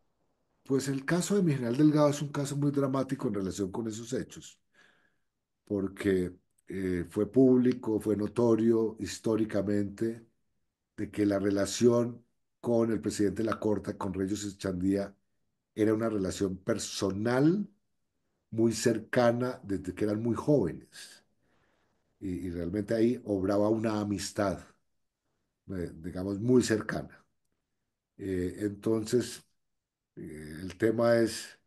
Pues el caso de mi general Delgado es un caso muy dramático en relación con esos hechos, porque fue público, fue notorio históricamente de que la relación con el presidente de la Corte, con Reyes Echandía, era una relación personal muy cercana desde que eran muy jóvenes. Y realmente ahí obraba una amistad, digamos, muy cercana. Entonces, el tema es,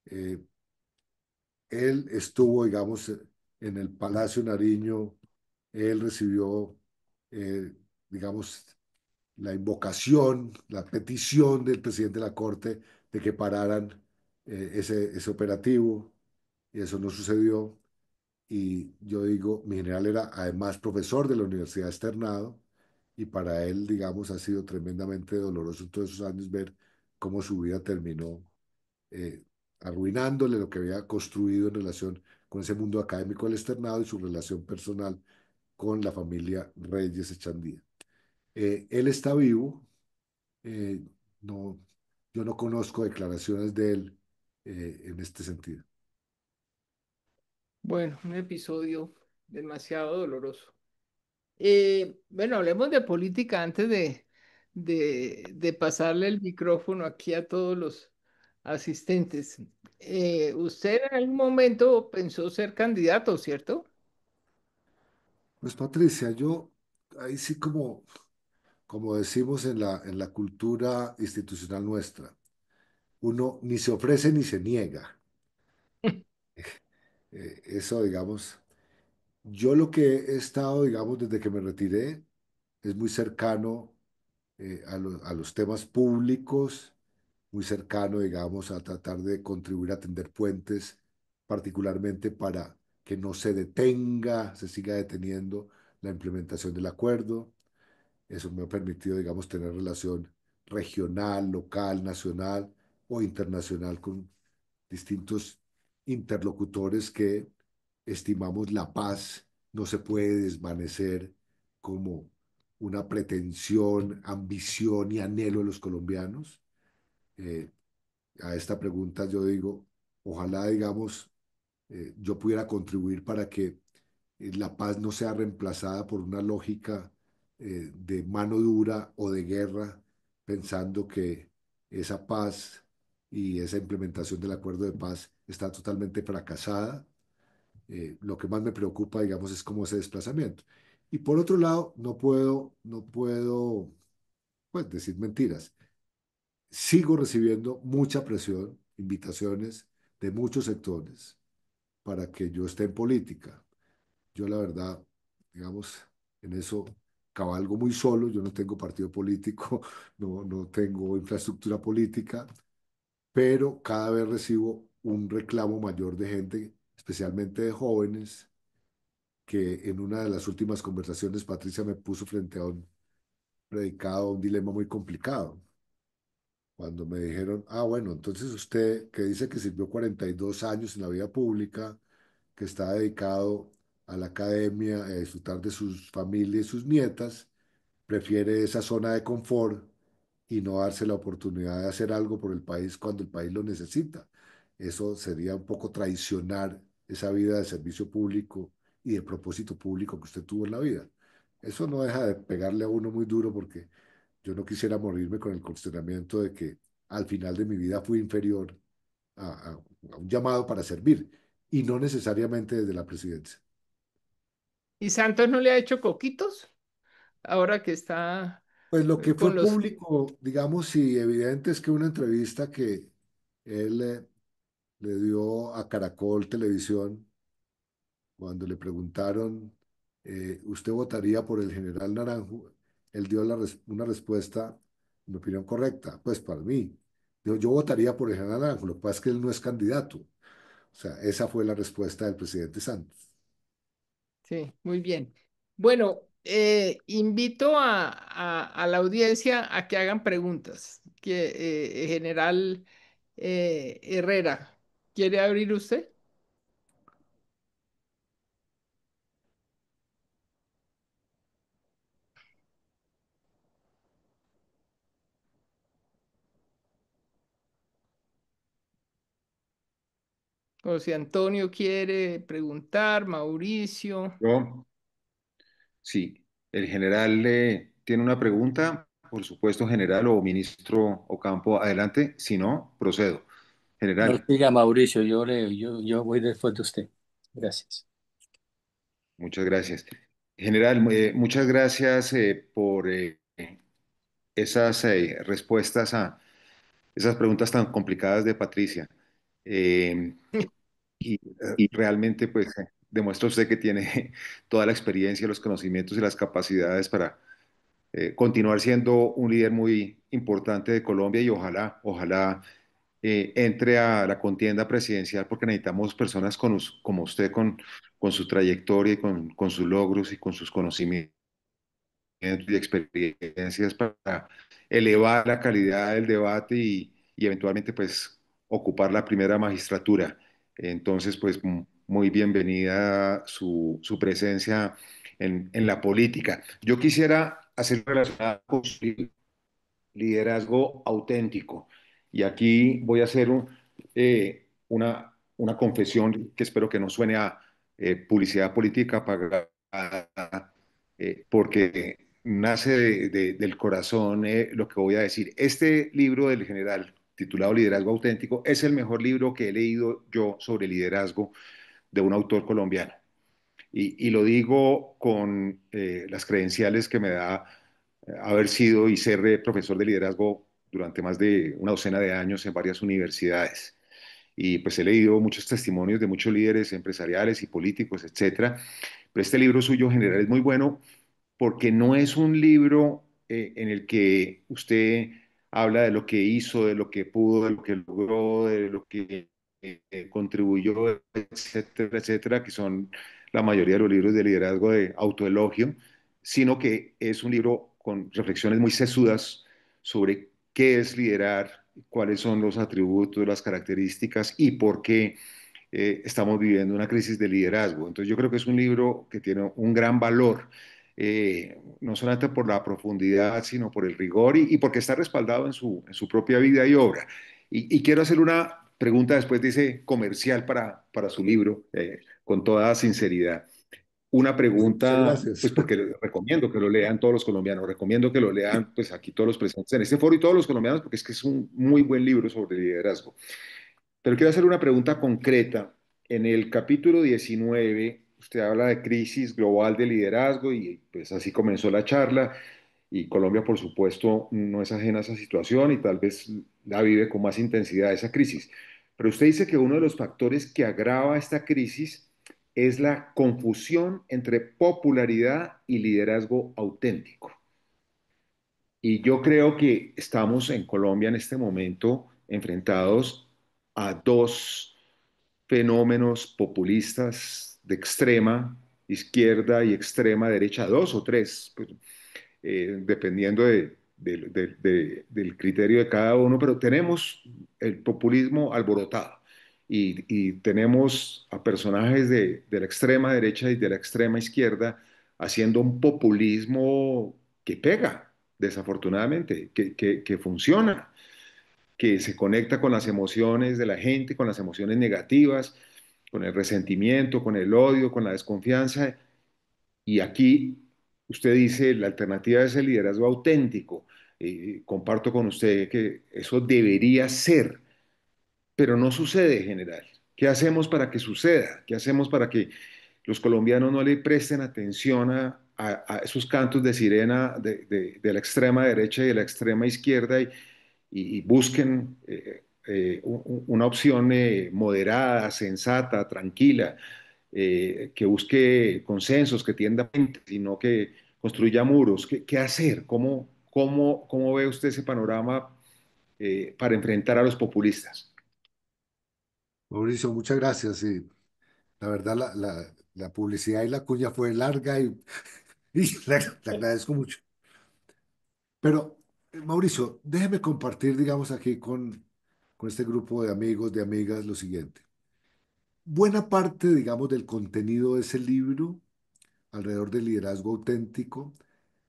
eh, él estuvo, digamos, en el Palacio Nariño, él recibió, eh, digamos, la invocación, la petición del presidente de la Corte de que pararan ese operativo, y eso no sucedió. Y yo digo, mi general era además profesor de la Universidad Externado, y para él, digamos, ha sido tremendamente doloroso todos esos años ver cómo su vida terminó eh, arruinándole lo que había construido en relación con ese mundo académico del externado y su relación personal con la familia Reyes Echandía. Él está vivo, eh, no, yo no conozco declaraciones de él en este sentido. Bueno, un episodio demasiado doloroso. Bueno, hablemos de política antes de pasarle el micrófono aquí a todos los asistentes. Usted en algún momento pensó ser candidato, ¿cierto? Pues Patricia, yo ahí sí como decimos en la cultura institucional nuestra, uno ni se ofrece ni se niega. Eso, digamos, yo lo que he estado, digamos, desde que me retiré, es muy cercano a los temas públicos, muy cercano, digamos, a tratar de contribuir a tender puentes, particularmente para que no se detenga, se siga deteniendo la implementación del acuerdo. Eso me ha permitido, digamos, tener relación regional, local, nacional o internacional con distintos interlocutores que estimamos la paz no se puede desvanecer como una pretensión, ambición y anhelo de los colombianos. Eh, a esta pregunta yo digo, ojalá, digamos, yo pudiera contribuir para que la paz no sea reemplazada por una lógica de mano dura o de guerra, pensando que esa paz y esa implementación del acuerdo de paz está totalmente fracasada. Lo que más me preocupa, digamos, es como ese desplazamiento. Y por otro lado, no puedo, pues, decir mentiras. Sigo recibiendo mucha presión, invitaciones de muchos sectores para que yo esté en política. Yo la verdad, digamos, En eso cabalgo muy solo, yo no tengo partido político, no tengo infraestructura política, pero cada vez recibo un reclamo mayor de gente, especialmente de jóvenes, que en una de las últimas conversaciones Patricia me puso frente a un predicado, un dilema muy complicado. Cuando me dijeron, bueno, entonces usted que dice que sirvió 42 años en la vida pública, que está dedicado a la academia, a disfrutar de sus familias y sus nietas, prefiere esa zona de confort y no darse la oportunidad de hacer algo por el país cuando el país lo necesita. Eso sería un poco traicionar esa vida de servicio público y de propósito público que usted tuvo en la vida. Eso no deja de pegarle a uno muy duro porque yo no quisiera morirme con el consternamiento de que al final de mi vida fui inferior a un llamado para servir y no necesariamente desde la presidencia. ¿Y Santos no le ha hecho coquitos ahora que está Pues lo que con fue los... público, digamos, y evidente es que una entrevista que él le dio a Caracol Televisión, cuando le preguntaron, ¿usted votaría por el general Naranjo? Él dio una respuesta, en mi opinión, correcta, pues para mí. Dijo, yo votaría por el general Naranjo, lo que pasa es que él no es candidato. O sea, esa fue la respuesta del presidente Santos. Sí, muy bien. Bueno, invito a la audiencia a que hagan preguntas. General Herrera, ¿quiere abrir usted? José Antonio quiere preguntar, Mauricio. Yo, sí, el general tiene una pregunta, por supuesto, general o ministro Ocampo, adelante, si no, procedo. No General, siga Mauricio, yo voy después de usted. Gracias. muchas gracias. General, muchas gracias por esas respuestas a esas preguntas tan complicadas de Patricia. Eh, y realmente, pues, demuestra usted que tiene toda la experiencia, los conocimientos y las capacidades para continuar siendo un líder muy importante de Colombia y ojalá entre a la contienda presidencial porque necesitamos personas como usted con su trayectoria y con sus logros y con sus conocimientos y experiencias para elevar la calidad del debate y eventualmente pues ocupar la primera magistratura. Entonces pues muy bienvenida su presencia en la política. Yo quisiera hacer relacionada con su liderazgo auténtico. Y aquí voy a hacer una confesión que espero que no suene a publicidad política pagada, porque nace del corazón lo que voy a decir. Este libro del general, titulado Liderazgo Auténtico, es el mejor libro que he leído yo sobre liderazgo de un autor colombiano. Y lo digo con las credenciales que me da haber sido y ser profesor de liderazgo durante más de una docena de años en varias universidades. Y pues he leído muchos testimonios de muchos líderes empresariales y políticos, etcétera. Pero este libro suyo, general, es muy bueno porque no es un libro en el que usted habla de lo que hizo, de lo que pudo, de lo que logró, de lo que contribuyó, etcétera, etcétera, que son la mayoría de los libros de liderazgo de autoelogio, sino que es un libro con reflexiones muy sesudas sobre qué es liderar, cuáles son los atributos, las características y por qué estamos viviendo una crisis de liderazgo. Entonces yo creo que es un libro que tiene un gran valor, no solamente por la profundidad, sino por el rigor y porque está respaldado en su propia vida y obra. Y quiero hacer una pregunta después de ese comercial para su libro, con toda sinceridad. Una Muchas pregunta, gracias. pues porque recomiendo que lo lean todos los colombianos, recomiendo que lo lean pues aquí todos los presentes en este foro y todos los colombianos porque es que es un muy buen libro sobre liderazgo. Pero quiero hacer una pregunta concreta. En el capítulo 19, usted habla de crisis global de liderazgo y pues así comenzó la charla. Y Colombia, por supuesto, no es ajena a esa situación y tal vez la vive con más intensidad esa crisis. Pero usted dice que uno de los factores que agrava esta crisis es la confusión entre popularidad y liderazgo auténtico. Y yo creo que estamos en Colombia en este momento enfrentados a dos fenómenos populistas de extrema izquierda y extrema derecha, dos o tres, pues, dependiendo del criterio de cada uno, pero tenemos el populismo alborotado y tenemos a personajes de la extrema derecha y de la extrema izquierda haciendo un populismo que pega, desafortunadamente, que funciona, que se conecta con las emociones de la gente, con las emociones negativas, con el resentimiento, con el odio, con la desconfianza. Y aquí usted dice, la alternativa es el liderazgo auténtico. Comparto con usted que eso debería ser, pero no sucede, general. ¿Qué hacemos para que suceda? ¿Qué hacemos para que los colombianos no le presten atención a esos cantos de sirena de la extrema derecha y de la extrema izquierda y busquen una opción moderada, sensata, tranquila, que busque consensos, que tienda puentes, sino que construya muros? ¿Qué hacer? ¿Cómo ve usted ese panorama para enfrentar a los populistas? Mauricio, muchas gracias. Sí, la verdad, la publicidad y la cuña fue larga y le agradezco mucho. Pero, Mauricio, déjeme compartir, digamos, aquí con este grupo de amigos, de amigas, lo siguiente. Buena parte, digamos, del contenido de ese libro, alrededor del liderazgo auténtico,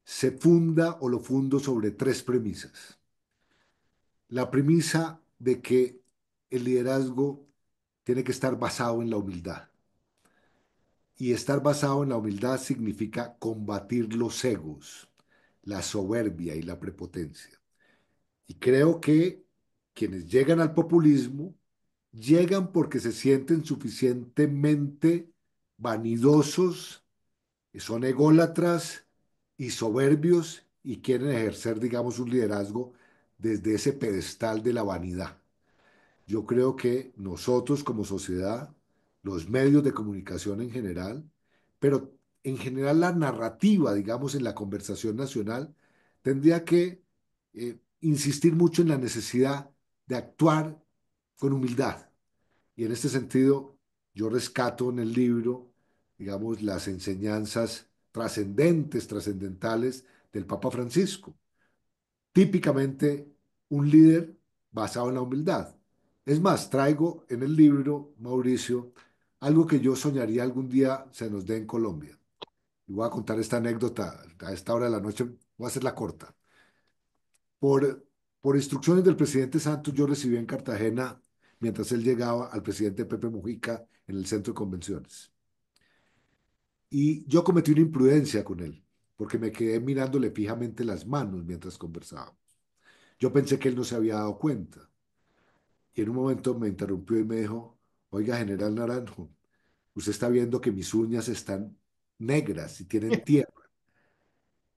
se funda o lo fundo sobre tres premisas. La premisa de que el liderazgo tiene que estar basado en la humildad. Y estar basado en la humildad significa combatir los egos, la soberbia y la prepotencia. Y creo que quienes llegan al populismo llegan porque se sienten suficientemente vanidosos, son ególatras y soberbios y quieren ejercer, digamos, un liderazgo desde ese pedestal de la vanidad. Yo creo que nosotros como sociedad, los medios de comunicación en general, pero en general la narrativa, digamos, en la conversación nacional, tendría que insistir mucho en la necesidad de actuar con humildad. Y en este sentido, yo rescato en el libro, digamos, las enseñanzas trascendentes, trascendentales del Papa Francisco, típicamente un líder basado en la humildad. Es más, traigo en el libro, Mauricio, algo que yo soñaría algún día se nos dé en Colombia. Y voy a contar esta anécdota a esta hora de la noche, voy a hacerla corta. Por instrucciones del presidente Santos, yo recibí en Cartagena, mientras él llegaba, al presidente Pepe Mujica en el centro de convenciones. Y yo cometí una imprudencia con él, porque me quedé mirándole fijamente las manos mientras conversábamos. Yo pensé que él no se había dado cuenta. Y en un momento me interrumpió y me dijo, oiga, general Naranjo, usted está viendo que mis uñas están negras y tienen tierra.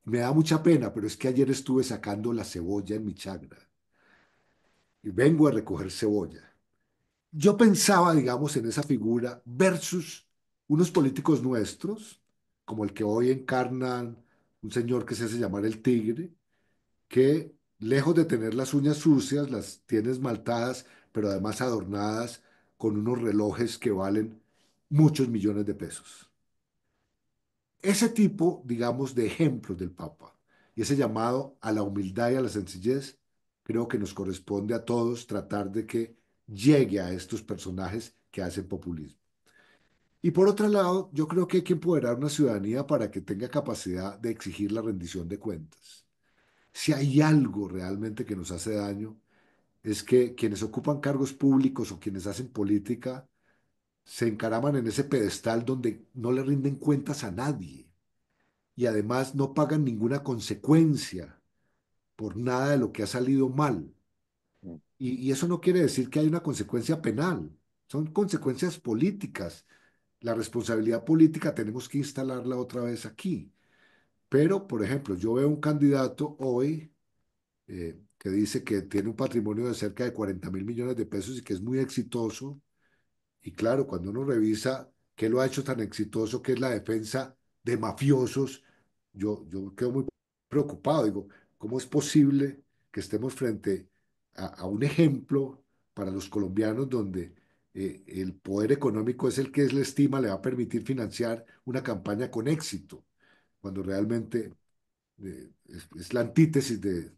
Me da mucha pena, pero es que ayer estuve sacando la cebolla en mi chagra y vengo a recoger cebolla. Yo pensaba, digamos, en esa figura versus unos políticos nuestros, como el que hoy encarnan un señor que se hace llamar el Tigre, que lejos de tener las uñas sucias, las tiene esmaltadas, pero además adornadas con unos relojes que valen muchos millones de pesos. Ese tipo, digamos, de ejemplos del Papa y ese llamado a la humildad y a la sencillez, creo que nos corresponde a todos tratar de que llegue a estos personajes que hacen populismo. Y por otro lado, yo creo que hay que empoderar una ciudadanía para que tenga capacidad de exigir la rendición de cuentas. Si hay algo realmente que nos hace daño, es que quienes ocupan cargos públicos o quienes hacen política se encaraman en ese pedestal donde no le rinden cuentas a nadie y además no pagan ninguna consecuencia por nada de lo que ha salido mal. Y eso no quiere decir que haya una consecuencia penal, son consecuencias políticas. La responsabilidad política tenemos que instalarla otra vez aquí. Pero, por ejemplo, yo veo un candidato hoy que dice que tiene un patrimonio de cerca de 40.000 millones de pesos y que es muy exitoso. Y claro, cuando uno revisa ¿Qué lo ha hecho tan exitoso, que es la defensa de mafiosos? Yo quedo muy preocupado. Digo, ¿cómo es posible que estemos frente a un ejemplo para los colombianos donde el poder económico es el que él estima le va a permitir financiar una campaña con éxito, cuando realmente es la antítesis de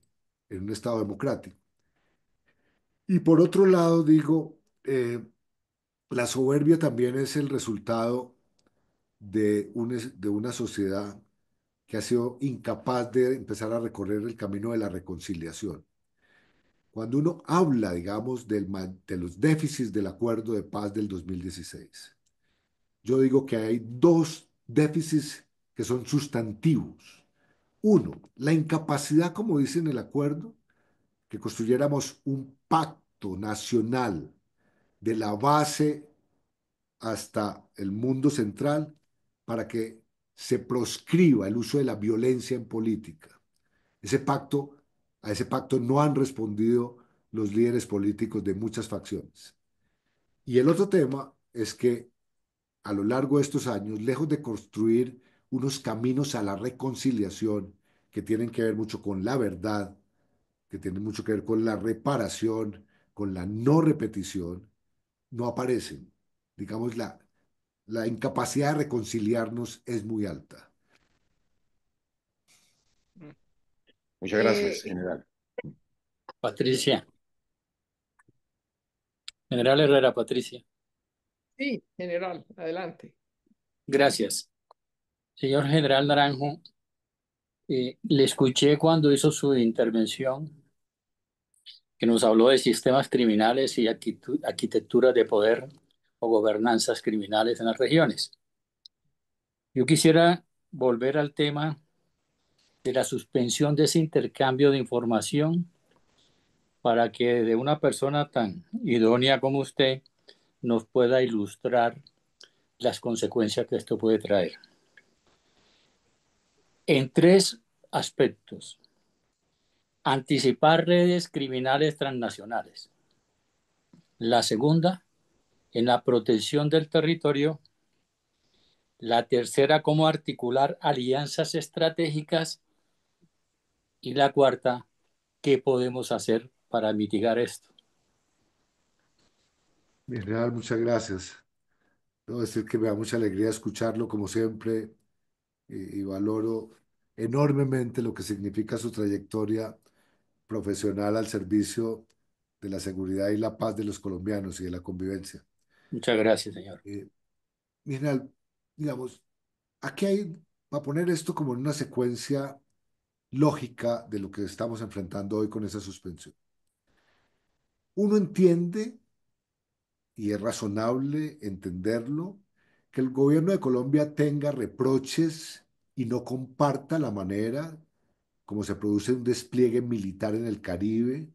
en un Estado democrático? Y por otro lado, digo, la soberbia también es el resultado de una sociedad que ha sido incapaz de empezar a recorrer el camino de la reconciliación. Cuando uno habla, digamos, de los déficits del acuerdo de paz del 2016, yo digo que hay dos déficits que son sustantivos. Uno, la incapacidad, como dice en el acuerdo, que construyéramos un pacto nacional de la base hasta el mundo central para que se proscriba el uso de la violencia en política. Ese pacto, a ese pacto no han respondido los líderes políticos de muchas facciones. Y el otro tema es que a lo largo de estos años, lejos de construir unos caminos a la reconciliación que tienen que ver mucho con la verdad, que tienen mucho que ver con la reparación, con la no repetición, no aparecen. Digamos, la incapacidad de reconciliarnos es muy alta. Muchas gracias, Eh, general. Patricia. General Herrera, Patricia. sí, general, adelante. Gracias. Señor General Naranjo, le escuché cuando hizo su intervención que nos habló de sistemas criminales y arquitecturas de poder o gobernanzas criminales en las regiones. Yo quisiera volver al tema de la suspensión de ese intercambio de información para que de una persona tan idónea como usted nos pueda ilustrar las consecuencias que esto puede traer. En tres aspectos: anticipar redes criminales transnacionales. La segunda, en la protección del territorio. La tercera, cómo articular alianzas estratégicas. Y la cuarta, qué podemos hacer para mitigar esto. Mi general, muchas gracias. Debo decir que me da mucha alegría escucharlo, como siempre, y valoro enormemente lo que significa su trayectoria profesional al servicio de la seguridad y la paz de los colombianos y de la convivencia. Muchas gracias, señor. Mi general, digamos, aquí hay, para poner esto como en una secuencia lógica de lo que estamos enfrentando hoy con esa suspensión. Uno entiende, y es razonable entenderlo, que el gobierno de Colombia tenga reproches y no comparta la manera como se produce un despliegue militar en el Caribe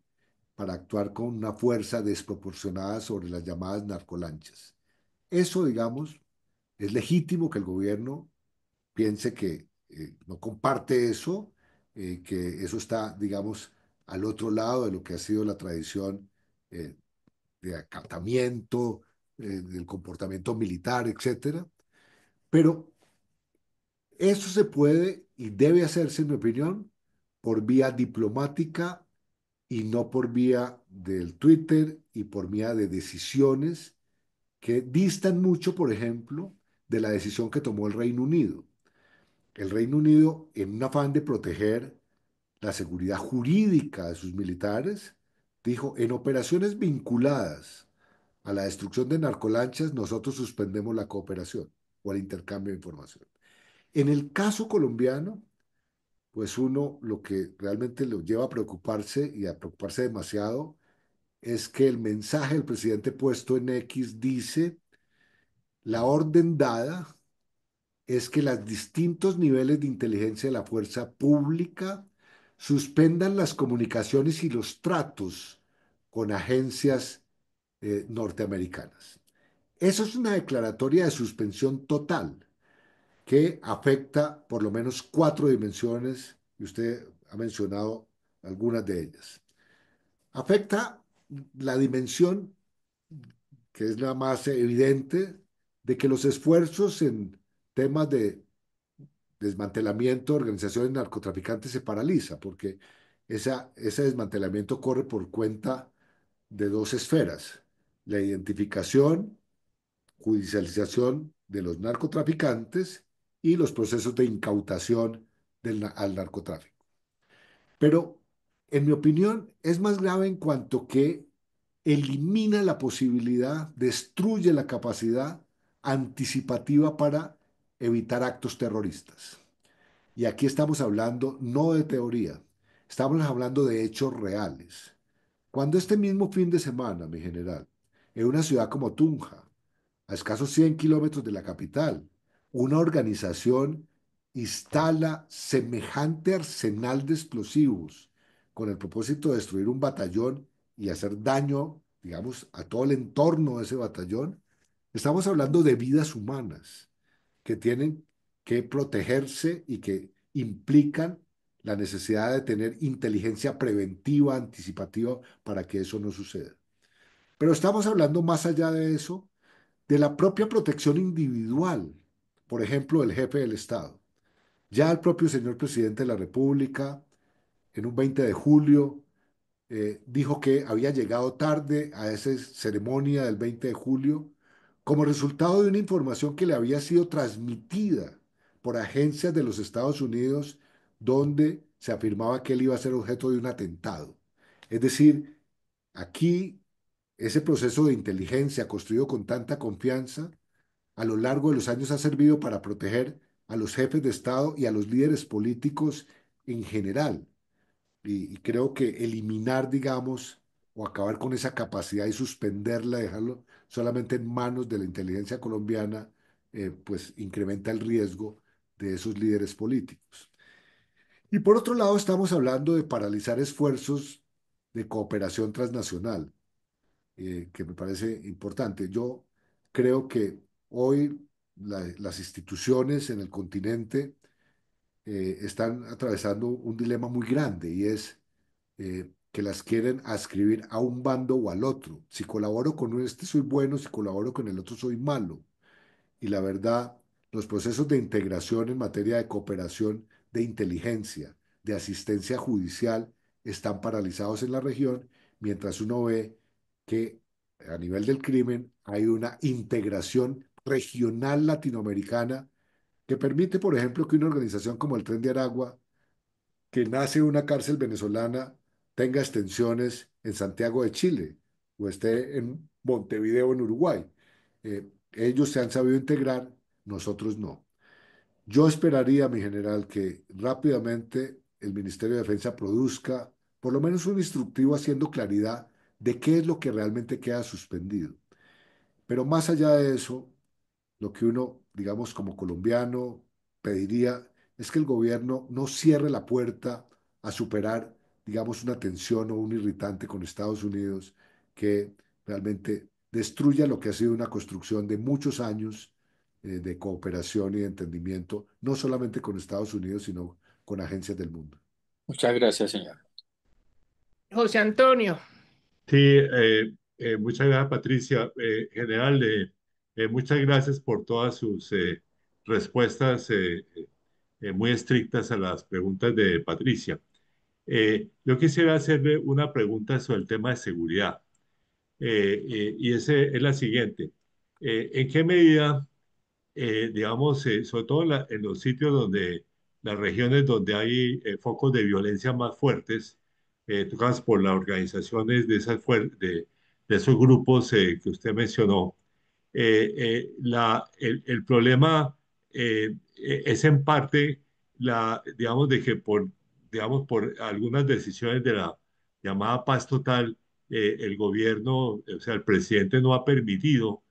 para actuar con una fuerza desproporcionada sobre las llamadas narcolanchas. Eso, digamos, es legítimo que el gobierno piense que no comparte eso, que eso está, digamos, al otro lado de lo que ha sido la tradición eh, de acatamiento, del comportamiento militar, etcétera. Pero eso se puede y debe hacerse, en mi opinión, por vía diplomática y no por vía del Twitter y por vía de decisiones que distan mucho, por ejemplo, de la decisión que tomó el Reino Unido. El Reino Unido, en un afán de proteger la seguridad jurídica de sus militares, dijo, en operaciones vinculadas a la destrucción de narcolanchas, nosotros suspendemos la cooperación o el intercambio de información. En el caso colombiano, pues uno lo que realmente lo lleva a preocuparse y a preocuparse demasiado es que el mensaje del presidente puesto en X dice, la orden dada es que los distintos niveles de inteligencia de la fuerza pública suspendan las comunicaciones y los tratos con agencias norteamericanas. Eso es una declaratoria de suspensión total que afecta por lo menos cuatro dimensiones, y usted ha mencionado algunas de ellas. Afecta la dimensión, que es la más evidente, de que los esfuerzos en temas de desmantelamiento de organizaciones narcotraficantes se paraliza, porque ese desmantelamiento corre por cuenta de dos esferas: la identificación, judicialización de los narcotraficantes y los procesos de incautación al narcotráfico. Pero, en mi opinión, es más grave en cuanto que elimina la posibilidad, destruye la capacidad anticipativa para evitar actos terroristas. Y aquí estamos hablando no de teoría, estamos hablando de hechos reales. Cuando este mismo fin de semana, mi general, en una ciudad como Tunja, a escasos 100 kilómetros de la capital, una organización instala semejante arsenal de explosivos con el propósito de destruir un batallón y hacer daño, digamos, a todo el entorno de ese batallón, estamos hablando de vidas humanas que tienen que protegerse y que implican la necesidad de tener inteligencia preventiva, anticipativa, para que eso no suceda. Pero estamos hablando más allá de eso, de la propia protección individual, por ejemplo, del jefe del Estado. Ya el propio señor presidente de la República, en un 20 de julio, dijo que había llegado tarde a esa ceremonia del 20 de julio como resultado de una información que le había sido transmitida por agencias de los Estados Unidos donde se afirmaba que él iba a ser objeto de un atentado. Es decir, aquí ese proceso de inteligencia construido con tanta confianza a lo largo de los años ha servido para proteger a los jefes de Estado y a los líderes políticos en general. Y creo que eliminar, digamos, o acabar con esa capacidad y suspenderla, dejarlo solamente en manos de la inteligencia colombiana, pues incrementa el riesgo de esos líderes políticos. Y por otro lado, estamos hablando de paralizar esfuerzos de cooperación transnacional, que me parece importante. Yo creo que hoy las instituciones en el continente están atravesando un dilema muy grande y es que las quieren adscribir a un bando o al otro. Si colaboro con este soy bueno, si colaboro con el otro soy malo. Y la verdad, los procesos de integración en materia de cooperación, de inteligencia, de asistencia judicial, están paralizados en la región, mientras uno ve que a nivel del crimen hay una integración regional latinoamericana que permite, por ejemplo, que una organización como el Tren de Aragua, que nace en una cárcel venezolana, tenga extensiones en Santiago de Chile o esté en Montevideo, en Uruguay. Ellos se han sabido integrar, nosotros no. Yo esperaría, mi general, que rápidamente el Ministerio de Defensa produzca por lo menos un instructivo haciendo claridad de qué es lo que realmente queda suspendido. Pero más allá de eso, lo que uno, digamos, como colombiano pediría es que el gobierno no cierre la puerta a superar, digamos, una tensión o un irritante con Estados Unidos que realmente destruya lo que ha sido una construcción de muchos años de cooperación y de entendimiento, no solamente con Estados Unidos, sino con agencias del mundo. Muchas gracias, señor. José Antonio, Sí, muchas gracias, Patricia. General, muchas gracias por todas sus respuestas muy estrictas a las preguntas de Patricia. Yo quisiera hacerle una pregunta sobre el tema de seguridad, y ese es la siguiente. ¿En qué medida digamos, sobre todo en los sitios donde, las regiones donde hay focos de violencia más fuertes, tocadas por las organizaciones de, de esos grupos que usted mencionó, el problema es en parte, digamos, de que digamos, por algunas decisiones de la llamada paz total, el gobierno, o sea, el presidente no ha permitido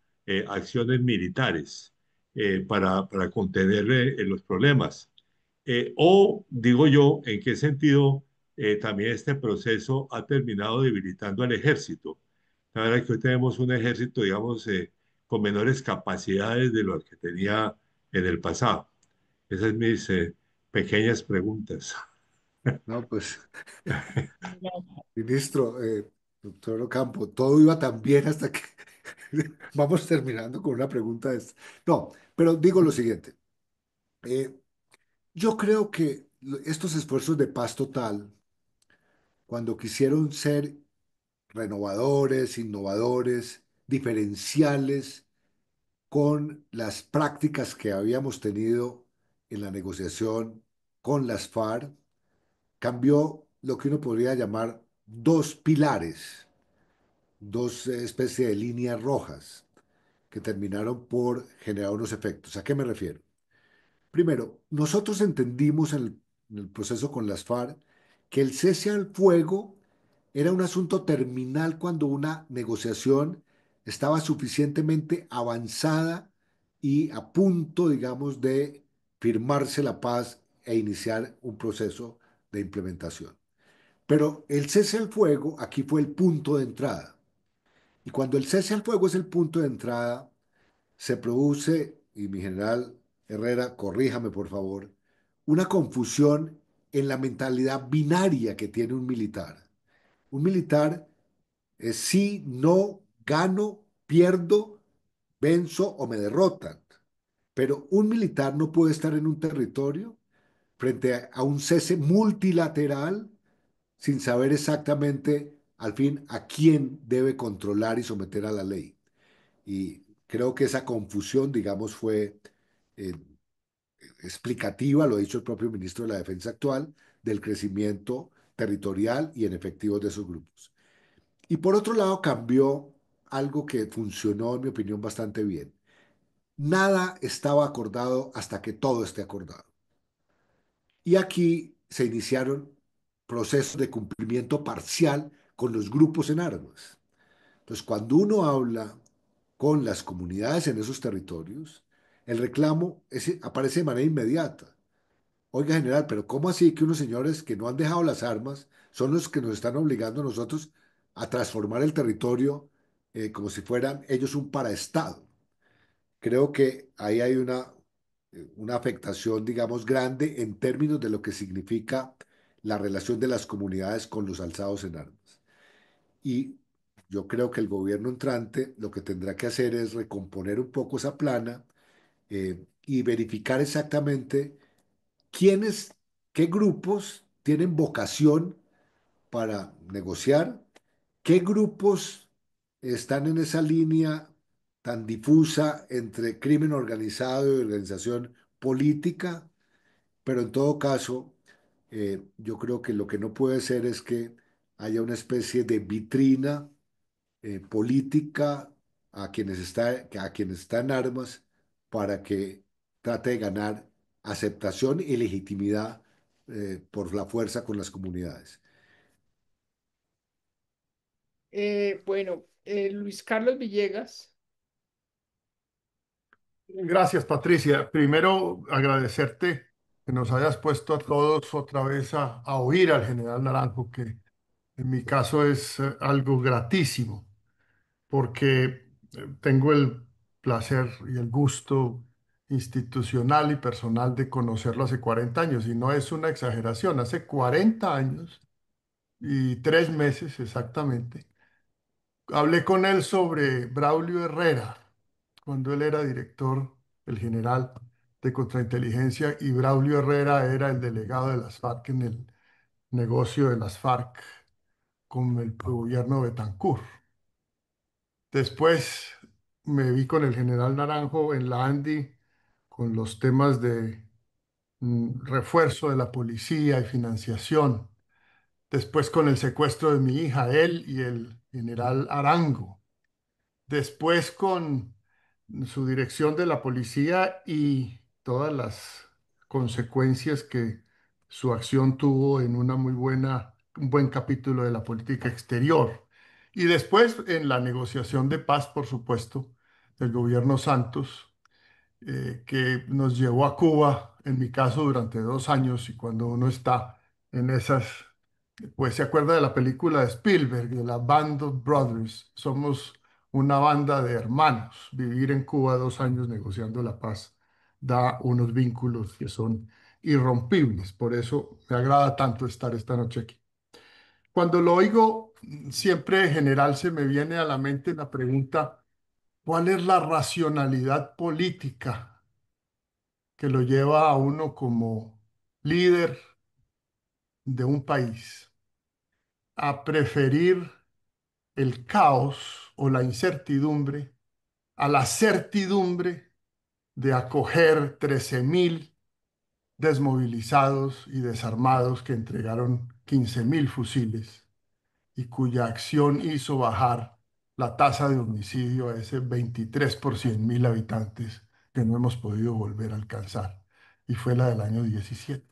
acciones militares para contener los problemas. O digo yo, ¿en qué sentido también este proceso ha terminado debilitando al ejército? La verdad es que hoy tenemos un ejército, digamos, con menores capacidades de lo que tenía en el pasado. Esas son mis pequeñas preguntas. No, pues, ministro, doctor Ocampo, todo iba tan bien hasta que Vamos terminando con una pregunta de esta. No, pero digo lo siguiente. Eh, yo creo que estos esfuerzos de paz total, cuando quisieron ser renovadores, innovadores, diferenciales con las prácticas que habíamos tenido en la negociación con las FARC, cambió lo que uno podría llamar dos pilares, dos especies de líneas rojas que terminaron por generar unos efectos. ¿A qué me refiero? Primero, nosotros entendimos en el proceso con las FARC que el cese al fuego era un asunto terminal cuando una negociación estaba suficientemente avanzada y a punto, digamos, de firmarse la paz e iniciar un proceso de implementación. Pero el cese al fuego aquí fue el punto de entrada. Y cuando el cese al fuego es el punto de entrada, se produce, y mi general Herrera, corríjame por favor, una confusión en la mentalidad binaria que tiene un militar. Un militar es sí, no, gano, pierdo, venzo o me derrotan. Pero un militar no puede estar en un territorio frente a un cese multilateral sin saber exactamente al fin a quién debe controlar y someter a la ley. Y creo que esa confusión, digamos, fue eh, explicativa, lo ha dicho el propio ministro de la Defensa actual, del crecimiento territorial y en efectivos de esos grupos. Y por otro lado, cambió algo que funcionó, en mi opinión, bastante bien. Nada estaba acordado hasta que todo esté acordado. Y aquí se iniciaron procesos de cumplimiento parcial con los grupos en armas. Entonces, cuando uno habla con las comunidades en esos territorios, el reclamo aparece de manera inmediata. Oiga, general, pero ¿cómo así que unos señores que no han dejado las armas son los que nos están obligando a nosotros a transformar el territorio como si fueran ellos un paraestado? Creo que ahí hay una afectación, digamos, grande en términos de lo que significa la relación de las comunidades con los alzados en armas. Y yo creo que el gobierno entrante lo que tendrá que hacer es recomponer un poco esa plana y verificar exactamente quiénes, qué grupos tienen vocación para negociar, qué grupos están en esa línea tan difusa entre crimen organizado y organización política, pero en todo caso, yo creo que lo que no puede ser es que haya una especie de vitrina política a quienes están en armas para que trate de ganar aceptación y legitimidad por la fuerza con las comunidades. Bueno, Luis Carlos Villegas. Gracias, Patricia. Primero, agradecerte que nos hayas puesto a todos otra vez a oír al general Naranjo, que en mi caso es algo gratísimo, porque tengo el placer y el gusto institucional y personal de conocerlo hace 40 años, y no es una exageración, hace 40 años y 3 meses exactamente. Hablé con él sobre Braulio Herrera, cuando él era director, el general de contrainteligencia, y Braulio Herrera era el delegado de las FARC en el negocio de las FARC con el gobierno de Betancur. Después me vi con el general Naranjo en la ANDI con los temas de refuerzo de la policía y financiación. Después con el secuestro de mi hija, él y el general Arango. Después con su dirección de la policía y todas las consecuencias que su acción tuvo en un buen capítulo de la política exterior. Y después en la negociación de paz, por supuesto, del gobierno Santos, que nos llevó a Cuba, en mi caso, durante 2 años. Y cuando uno está en esas, pues se acuerda de la película de Spielberg, de la Band of Brothers. Somos una banda de hermanos. Vivir en Cuba 2 años negociando la paz da unos vínculos que son irrompibles. Por eso me agrada tanto estar esta noche aquí. Cuando lo oigo, siempre en general se me viene a la mente la pregunta: ¿Cuál es la racionalidad política que lo lleva a uno como líder de un país a preferir el caos o la incertidumbre a la certidumbre de acoger 13.000 desmovilizados y desarmados que entregaron 15.000 fusiles y cuya acción hizo bajar la tasa de homicidio a ese 23 por 100.000 habitantes que no hemos podido volver a alcanzar? Y fue la del año 17.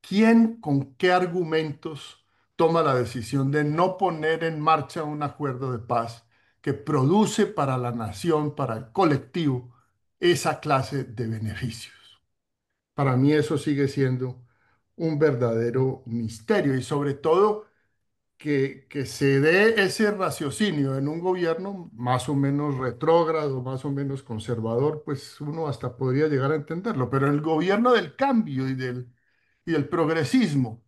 ¿Quién con qué argumentos toma la decisión de no poner en marcha un acuerdo de paz que produce para la nación, para el colectivo, esa clase de beneficios? Para mí eso sigue siendo un verdadero misterio y sobre todo que se dé ese raciocinio en un gobierno más o menos retrógrado, más o menos conservador, pues uno hasta podría llegar a entenderlo, pero el gobierno del cambio y del progresismo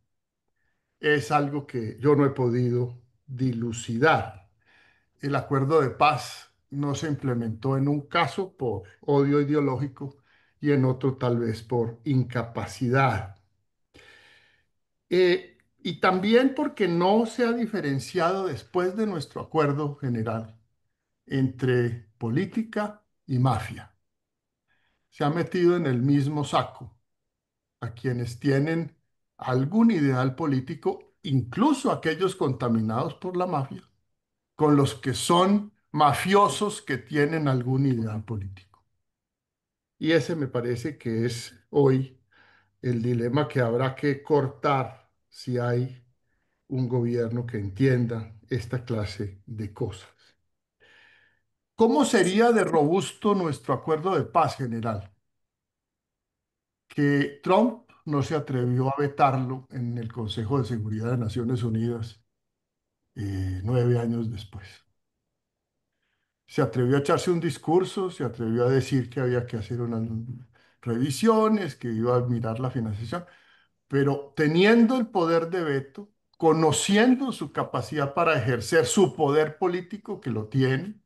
es algo que yo no he podido dilucidar. El acuerdo de paz no se implementó en un caso por odio ideológico y en otro tal vez por incapacidad. Y también porque no se ha diferenciado después de nuestro acuerdo general entre política y mafia. Se ha metido en el mismo saco a quienes tienen algún ideal político, incluso aquellos contaminados por la mafia, con los que son mafiosos que tienen algún ideal político. Y ese me parece que es hoy el dilema que habrá que cortar si hay un gobierno que entienda esta clase de cosas. ¿Cómo sería de robusto nuestro acuerdo de paz general? Que Trump no se atrevió a vetarlo en el Consejo de Seguridad de Naciones Unidas 9 años después. Se atrevió a echarse un discurso, se atrevió a decir que había que hacer unas revisiones, que iba a mirar la financiación, pero teniendo el poder de veto, conociendo su capacidad para ejercer su poder político, que lo tiene,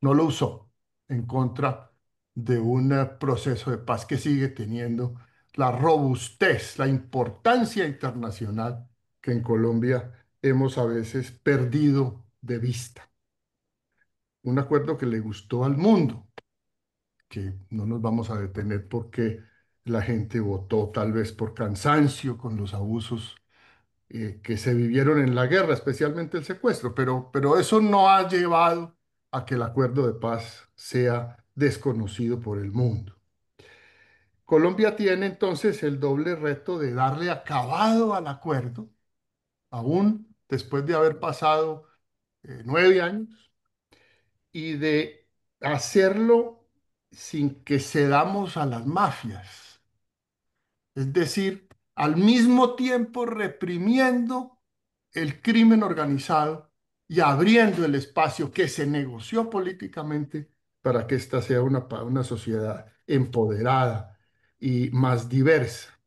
no lo usó en contra de un proceso de paz que sigue teniendo la robustez, la importancia internacional que en Colombia hemos a veces perdido de vista. Un acuerdo que le gustó al mundo, que no nos vamos a detener porque la gente votó tal vez por cansancio con los abusos que se vivieron en la guerra, especialmente el secuestro, pero eso no ha llevado a que el acuerdo de paz sea desconocido por el mundo. Colombia tiene entonces el doble reto de darle acabado al acuerdo, aún después de haber pasado 9 años, y de hacerlo sin que cedamos a las mafias. Es decir, al mismo tiempo reprimiendo el crimen organizado y abriendo el espacio que se negoció políticamente para que esta sea una sociedad empoderada y más diversa.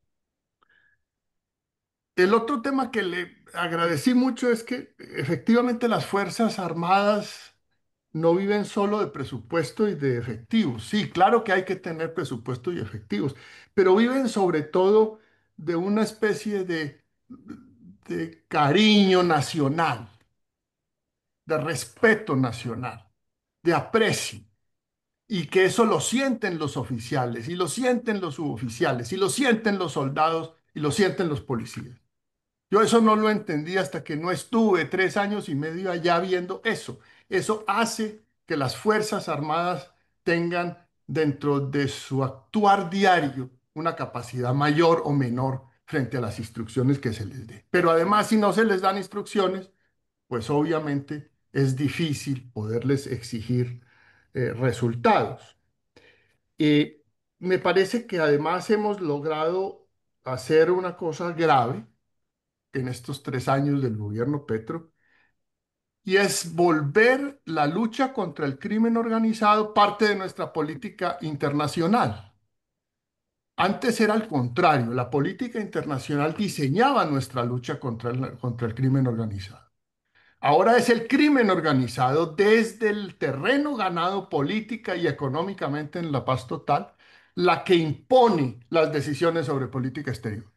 El otro tema que le agradecí mucho es que efectivamente las Fuerzas Armadas no viven solo de presupuesto y de efectivos. Sí, claro que hay que tener presupuesto y efectivos, pero viven sobre todo de una especie de cariño nacional, de respeto nacional, de aprecio, y que eso lo sienten los oficiales, y lo sienten los suboficiales, y lo sienten los soldados, y lo sienten los policías. Yo eso no lo entendí hasta que no estuve 3 años y medio allá viendo eso. Eso hace que las Fuerzas Armadas tengan dentro de su actuar diario una capacidad mayor o menor frente a las instrucciones que se les dé. Pero además, si no se les dan instrucciones, pues obviamente es difícil poderles exigir resultados. Y me parece que además hemos logrado hacer una cosa grave en estos 3 años del gobierno Petro, y es volver la lucha contra el crimen organizado parte de nuestra política internacional. Antes era al contrario, la política internacional diseñaba nuestra lucha contra el crimen organizado. Ahora es el crimen organizado desde el terreno ganado política y económicamente en la paz total, la que impone las decisiones sobre política exterior.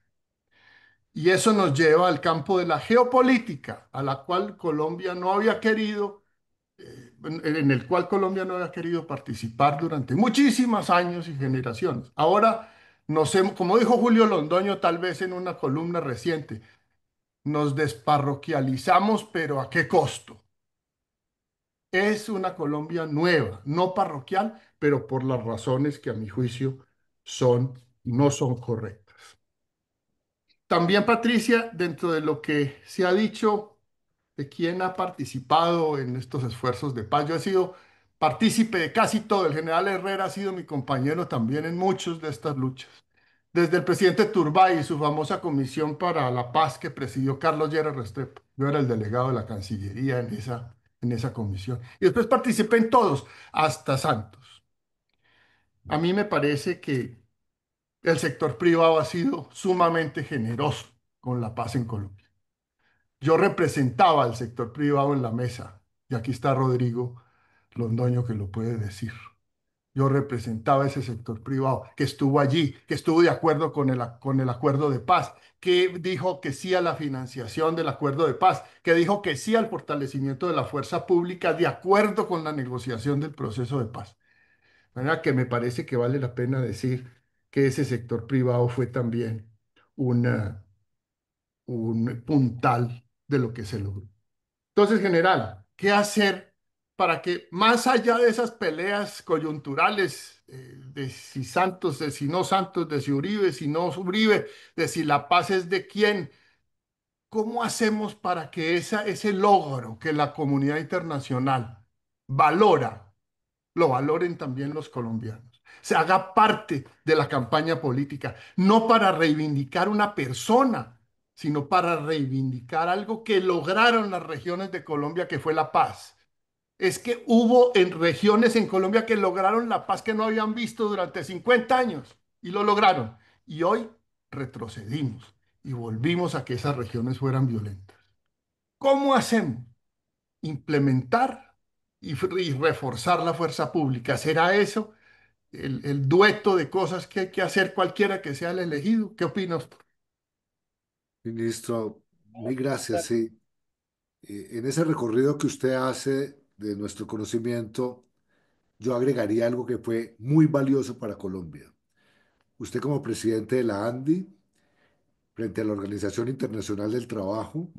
Y eso nos lleva al campo de la geopolítica, a la cual Colombia no había querido, en el cual Colombia no había querido participar durante muchísimos años y generaciones. Ahora, como dijo Julio Londoño tal vez en una columna reciente, nos desparroquializamos, pero ¿a qué costo? Es una Colombia nueva, no parroquial, pero por las razones que a mi juicio no son correctas. También, Patricia, dentro de lo que se ha dicho de quién ha participado en estos esfuerzos de paz, yo he sido partícipe de casi todo. El general Herrera ha sido mi compañero también en muchas de estas luchas. Desde el presidente Turbay y su famosa comisión para la paz que presidió Carlos Lleras Restrepo. Yo era el delegado de la Cancillería en esa comisión. Y después participé en todos, hasta Santos. A mí me parece que el sector privado ha sido sumamente generoso con la paz en Colombia. Yo representaba al sector privado en la mesa, y aquí está Rodrigo Londoño que lo puede decir. Yo representaba ese sector privado que estuvo allí, que estuvo de acuerdo con el acuerdo de paz, que dijo que sí a la financiación del acuerdo de paz, que dijo que sí al fortalecimiento de la fuerza pública de acuerdo con la negociación del proceso de paz. De manera que me parece que vale la pena decir que ese sector privado fue también una, un puntal de lo que se logró. Entonces, general, ¿qué hacer para que más allá de esas peleas coyunturales, de si Santos, de si no Santos, de si Uribe, si no Uribe, de si la paz es de quién, cómo hacemos para que ese logro que la comunidad internacional valora, lo valoren también los colombianos? Se haga parte de la campaña política, no para reivindicar una persona, sino para reivindicar algo que lograron las regiones de Colombia, que fue la paz. Es que hubo en regiones en Colombia que lograron la paz que no habían visto durante 50 años y lo lograron. Y hoy retrocedimos y volvimos a que esas regiones fueran violentas. ¿Cómo hacemos? Implementar y reforzar la fuerza pública. ¿Será eso el dueto de cosas que hay que hacer cualquiera que sea el elegido? ¿Qué opinas? Ministro, mil gracias. Sí. En ese recorrido que usted hace de nuestro conocimiento, yo agregaría algo que fue muy valioso para Colombia. Usted como presidente de la ANDI, frente a la Organización Internacional del Trabajo,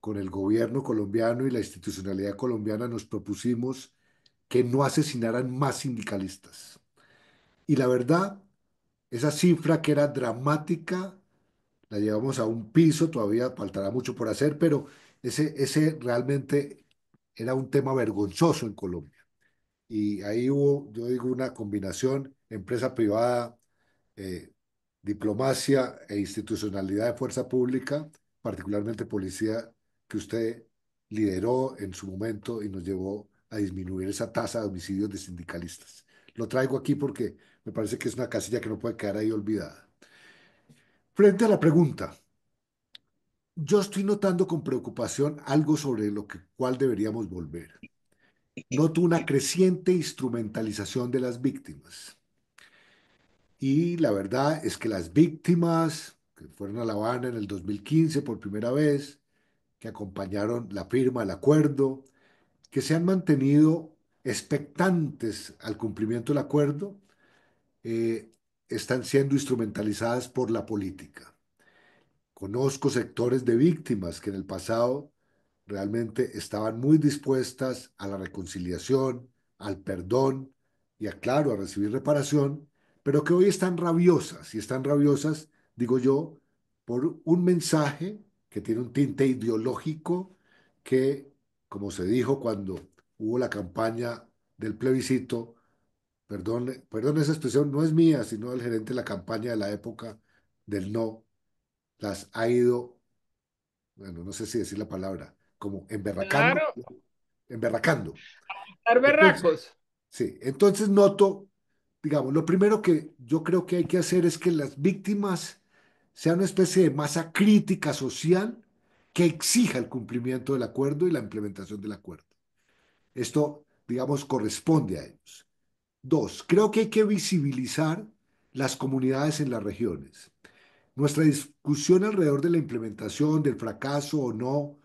con el gobierno colombiano y la institucionalidad colombiana nos propusimos que no asesinaran más sindicalistas. Y la verdad, esa cifra que era dramática, la llevamos a un piso, todavía faltará mucho por hacer, pero ese realmente era un tema vergonzoso en Colombia. Y ahí hubo, yo digo, una combinación, empresa privada, eh, diplomacia e institucionalidad de fuerza pública, particularmente policía, que usted lideró en su momento y nos llevó a disminuir esa tasa de homicidios de sindicalistas. Lo traigo aquí porque me parece que es una casilla que no puede quedar ahí olvidada. Frente a la pregunta, yo estoy notando con preocupación algo sobre lo que cuál deberíamos volver. Noto una creciente instrumentalización de las víctimas. Y la verdad es que las víctimas que fueron a La Habana en el 2015 por primera vez, que acompañaron la firma del acuerdo, que se han mantenido expectantes al cumplimiento del acuerdo, eh, están siendo instrumentalizadas por la política. Conozco sectores de víctimas que en el pasado realmente estaban muy dispuestas a la reconciliación, al perdón y a, claro, a recibir reparación, pero que hoy están rabiosas y están rabiosas, digo yo, por un mensaje que tiene un tinte ideológico que, como se dijo cuando hubo la campaña del plebiscito, perdón, perdón, esa expresión no es mía, sino del gerente de la campaña de la época del no, las ha ido, bueno, no sé si decir la palabra, como emberracando, Claro, emberracando. estar Entonces, berracos. sí, entonces noto, digamos, lo primero que yo creo que hay que hacer es que las víctimas sean una especie de masa crítica social que exija el cumplimiento del acuerdo y la implementación del acuerdo. Esto, digamos, corresponde a ellos. Dos, creo que hay que visibilizar las comunidades en las regiones. Nuestra discusión alrededor de la implementación, del fracaso o no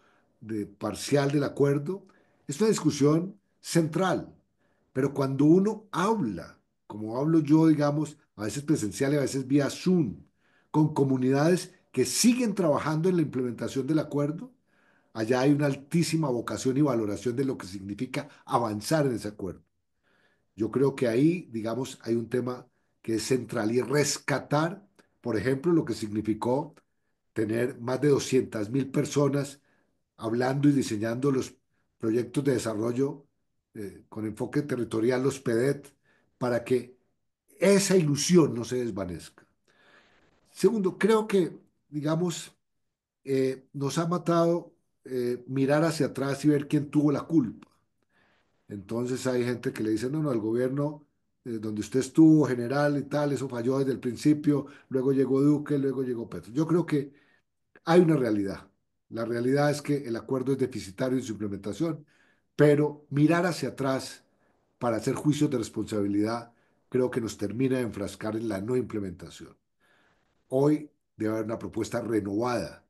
parcial del acuerdo, es una discusión central. Pero cuando uno habla, como hablo yo, digamos, a veces presencial y a veces vía Zoom, con comunidades que siguen trabajando en la implementación del acuerdo, allá hay una altísima vocación y valoración de lo que significa avanzar en ese acuerdo. Yo creo que ahí, digamos, hay un tema que es central y rescatar, por ejemplo, lo que significó tener más de 200.000 personas hablando y diseñando los proyectos de desarrollo con enfoque territorial, los PEDET, para que esa ilusión no se desvanezca. Segundo, creo que, digamos, nos ha matado mirar hacia atrás y ver quién tuvo la culpa. Entonces hay gente que le dice, no, no, el gobierno donde usted estuvo, general y tal, eso falló desde el principio, luego llegó Duque, luego llegó Petro. Yo creo que hay una realidad. La realidad es que el acuerdo es deficitario en su implementación, pero mirar hacia atrás para hacer juicios de responsabilidad creo que nos termina de enfrascar en la no implementación. Hoy debe haber una propuesta renovada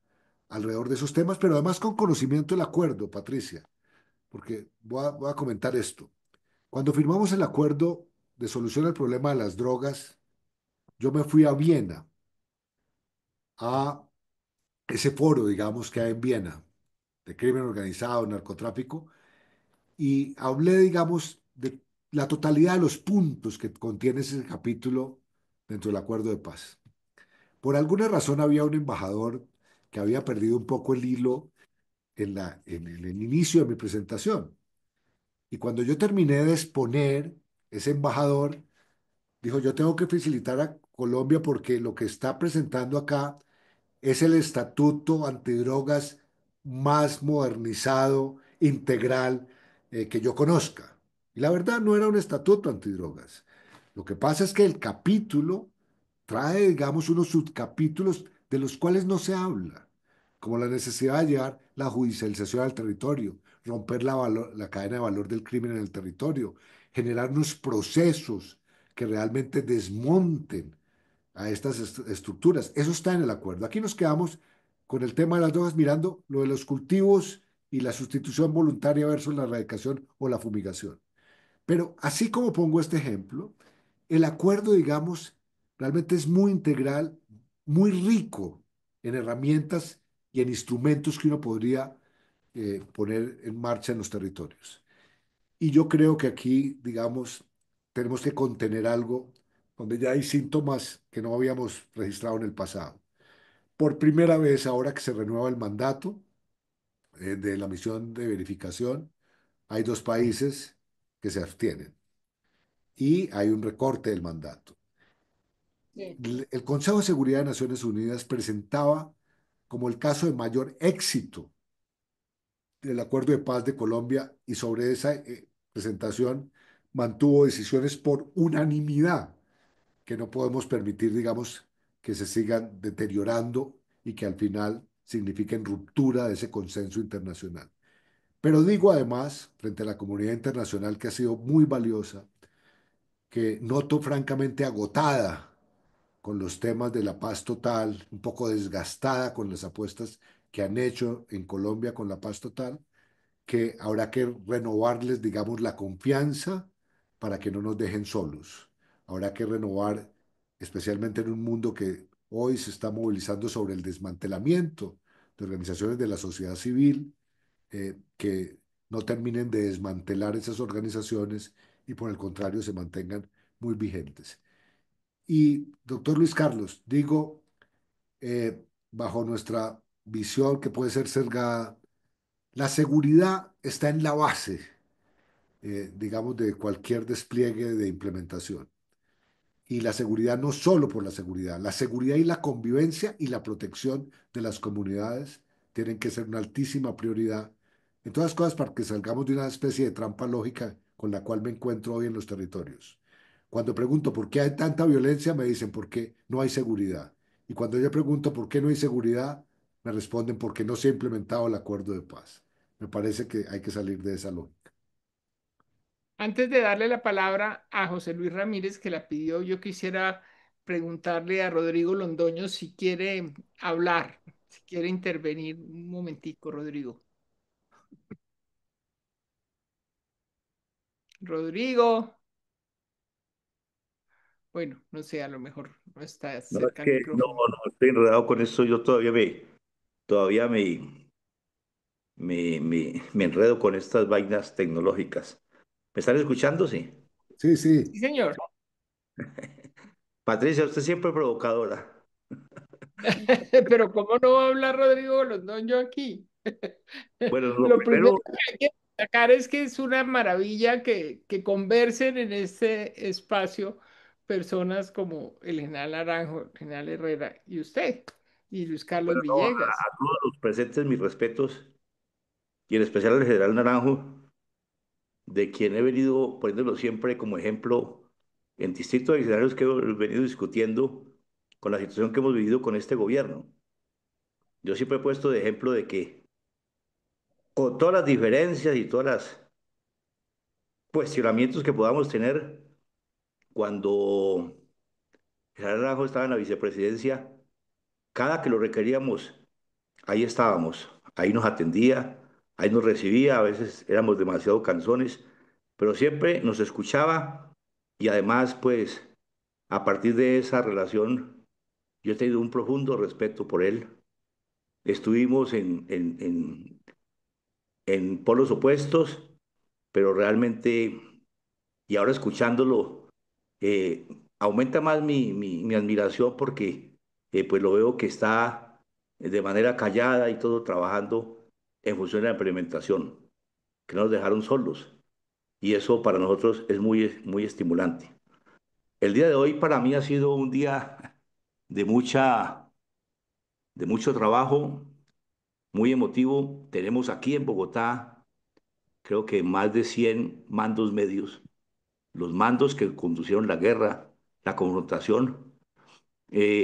alrededor de esos temas, pero además con conocimiento del acuerdo, Patricia, porque voy a comentar esto. Cuando firmamos el acuerdo de solución al problema de las drogas, yo me fui a Viena, a ese foro, digamos, que hay en Viena, de crimen organizado, narcotráfico, y hablé, digamos, de la totalidad de los puntos que contiene ese capítulo dentro del acuerdo de paz. Por alguna razón había un embajador que había perdido un poco el hilo en el inicio de mi presentación. Y cuando yo terminé de exponer, ese embajador dijo, yo tengo que facilitar a Colombia porque lo que está presentando acá es el estatuto antidrogas más modernizado, integral, que yo conozca. Y la verdad no era un estatuto antidrogas. Lo que pasa es que el capítulo trae, digamos, unos subcapítulos de los cuales no se habla, como la necesidad de llevar la judicialización al territorio, romper la cadena de valor del crimen en el territorio, generar unos procesos que realmente desmonten a estas estructuras. Eso está en el acuerdo. Aquí nos quedamos con el tema de las drogas mirando lo de los cultivos y la sustitución voluntaria versus la erradicación o la fumigación. Pero así como pongo este ejemplo, el acuerdo, digamos, realmente es muy integral, muy rico en herramientas y en instrumentos que uno podría poner en marcha en los territorios. Y yo creo que aquí, digamos, tenemos que contener algo donde ya hay síntomas que no habíamos registrado en el pasado. Por primera vez, ahora que se renueva el mandato de la misión de verificación, hay dos países que se abstienen y hay un recorte del mandato. Sí. El Consejo de Seguridad de Naciones Unidas presentaba como el caso de mayor éxito del Acuerdo de Paz de Colombia y sobre esa presentación mantuvo decisiones por unanimidad que no podemos permitir, digamos, que se sigan deteriorando y que al final signifiquen ruptura de ese consenso internacional. Pero digo además, frente a la comunidad internacional que ha sido muy valiosa, que noto francamente agotada con los temas de la paz total, un poco desgastada con las apuestas que han hecho en Colombia con la paz total, que habrá que renovarles, digamos, la confianza para que no nos dejen solos. Habrá que renovar, especialmente en un mundo que hoy se está movilizando sobre el desmantelamiento de organizaciones de la sociedad civil, que no terminen de desmantelar esas organizaciones y por el contrario se mantengan muy vigentes. Y, doctor Luis Carlos, digo, bajo nuestra visión que puede ser sesgada, la seguridad está en la base, digamos, de cualquier despliegue de implementación. Y la seguridad no solo por la seguridad y la convivencia y la protección de las comunidades tienen que ser una altísima prioridad. En todas cosas, para que salgamos de una especie de trampa lógica con la cual me encuentro hoy en los territorios. Cuando pregunto por qué hay tanta violencia, me dicen por qué no hay seguridad. Y cuando yo pregunto por qué no hay seguridad, me responden porque no se ha implementado el acuerdo de paz. Me parece que hay que salir de esa lógica. Antes de darle la palabra a José Luis Ramírez, que la pidió, yo quisiera preguntarle a Rodrigo Londoño si quiere hablar, si quiere intervenir un momentico, Rodrigo. Rodrigo, bueno, no sé, a lo mejor no está No, es cerca al que no, micrófono. no estoy enredado con eso. Yo todavía me enredo con estas vainas tecnológicas. ¿Me están escuchando? Sí. Sí, Sí, sí, señor. Patricia, usted siempre provocadora. Pero ¿cómo no va a hablar Rodrigo Londoño aquí? Bueno, lo Lo primero primero, que hay que destacar es que es una maravilla que conversen en este espacio personas como el general Naranjo, el general Herrera y usted, y Luis Carlos bueno, no, Villegas. a todos los presentes mis respetos y en especial al general Naranjo, de quien he venido poniéndolo siempre como ejemplo en distintos escenarios que hemos venido discutiendo con la situación que hemos vivido con este gobierno. Yo siempre he puesto de ejemplo de que con todas las diferencias y todos los cuestionamientos que podamos tener, cuando Gerardo Naranjo estaba en la vicepresidencia, cada que lo requeríamos, ahí estábamos, ahí nos atendía, ahí nos recibía, a veces éramos demasiado cansones, pero siempre nos escuchaba y además, pues, a partir de esa relación, yo he tenido un profundo respeto por él. Estuvimos en polos opuestos, pero realmente, y ahora escuchándolo, eh, aumenta más mi admiración porque pues lo veo que está de manera callada y todo trabajando en función de la implementación, que no nos dejaron solos. Y eso para nosotros es muy, muy estimulante. El día de hoy para mí ha sido un día de de mucho trabajo, muy emotivo. Tenemos aquí en Bogotá, creo que más de 100 mandos medios, los mandos que conducieron la guerra, la confrontación,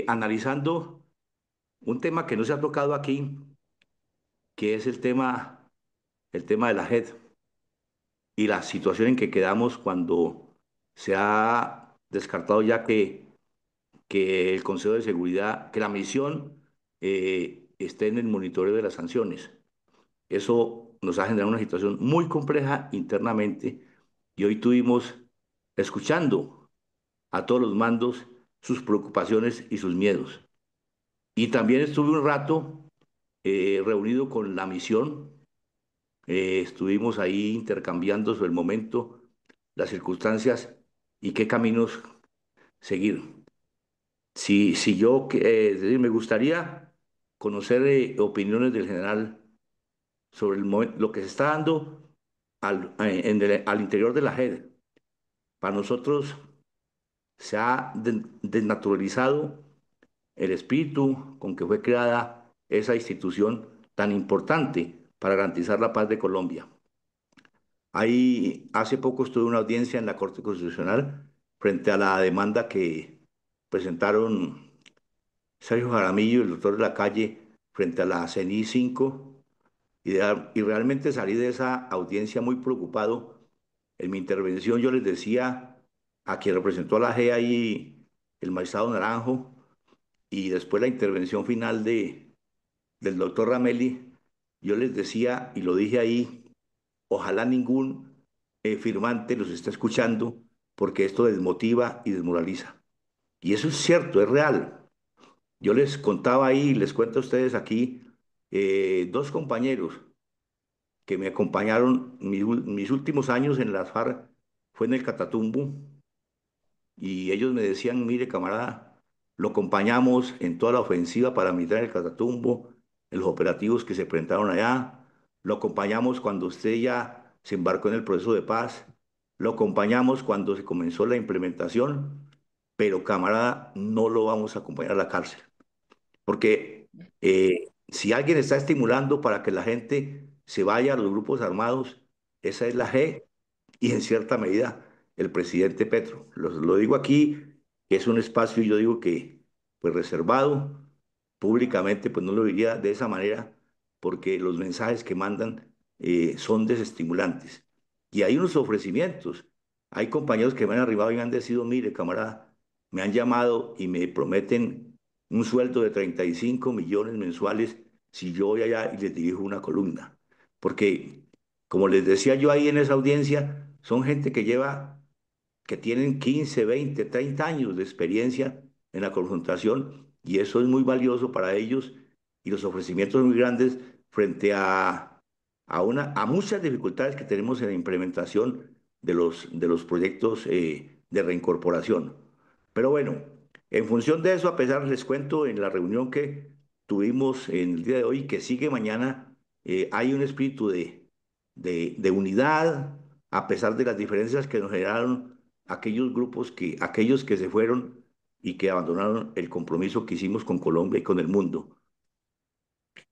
analizando un tema que no se ha tocado aquí, que es el tema de la JEP y la situación en que quedamos cuando se ha descartado ya que el Consejo de Seguridad, que la misión esté en el monitoreo de las sanciones. Eso nos ha generado una situación muy compleja internamente y hoy tuvimos, escuchando a todos los mandos, sus preocupaciones y sus miedos. Y también estuve un rato reunido con la misión, estuvimos ahí intercambiando sobre el momento, las circunstancias y qué caminos seguir. Si yo, es decir, me gustaría conocer opiniones del general sobre lo que se está dando al interior de la JED. Para nosotros se ha desnaturalizado el espíritu con que fue creada esa institución tan importante para garantizar la paz de Colombia. Ahí hace poco estuve en una audiencia en la Corte Constitucional frente a la demanda que presentaron Sergio Jaramillo y el doctor de la Calle frente a la CENI 5 y realmente salí de esa audiencia muy preocupado. En mi intervención yo les decía a quien representó a la GEA ahí, el magistrado Naranjo, y después la intervención final del doctor Ramelli, yo les decía, y lo dije ahí, ojalá ningún firmante los esté escuchando, porque esto desmotiva y desmoraliza. Y eso es cierto, es real. Yo les contaba ahí, les cuento a ustedes aquí, dos compañeros que me acompañaron mis últimos años en las FARC, fue en el Catatumbo, y ellos me decían, mire camarada, lo acompañamos en toda la ofensiva paramilitar en el Catatumbo, en los operativos que se presentaron allá, lo acompañamos cuando usted ya se embarcó en el proceso de paz, lo acompañamos cuando se comenzó la implementación, pero camarada, no lo vamos a acompañar a la cárcel, porque si alguien está estimulando para que la gente se vaya a los grupos armados, esa es la G y en cierta medida el presidente Petro. Lo digo aquí, que es un espacio, yo digo que pues reservado, públicamente, pues no lo diría de esa manera, porque los mensajes que mandan son desestimulantes. Y hay unos ofrecimientos. Hay compañeros que me han arribado y me han decidido, mire, camarada, me han llamado y me prometen un sueldo de 35 millones mensuales si yo voy allá y les dirijo una columna. Porque, como les decía yo ahí en esa audiencia, son gente que tienen 15, 20, 30 años de experiencia en la confrontación y eso es muy valioso para ellos y los ofrecimientos son muy grandes frente a muchas dificultades que tenemos en la implementación de los proyectos de reincorporación. Pero bueno, en función de eso, a pesar, les cuento, en la reunión que tuvimos en el día de hoy, que sigue mañana, hay un espíritu de unidad, a pesar de las diferencias que nos generaron aquellos grupos aquellos que se fueron y que abandonaron el compromiso que hicimos con Colombia y con el mundo.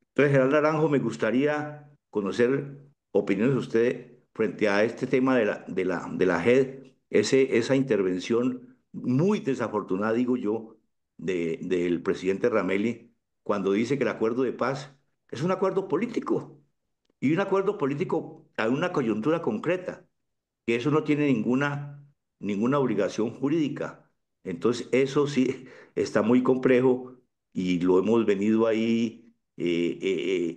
Entonces, Gerald Naranjo, me gustaría conocer opiniones de usted frente a este tema de la JED, esa intervención muy desafortunada, digo yo, del presidente Rameli, cuando dice que el acuerdo de paz es un acuerdo político y un acuerdo político a una coyuntura concreta que eso no tiene ninguna obligación jurídica. Entonces, eso sí está muy complejo y lo hemos venido ahí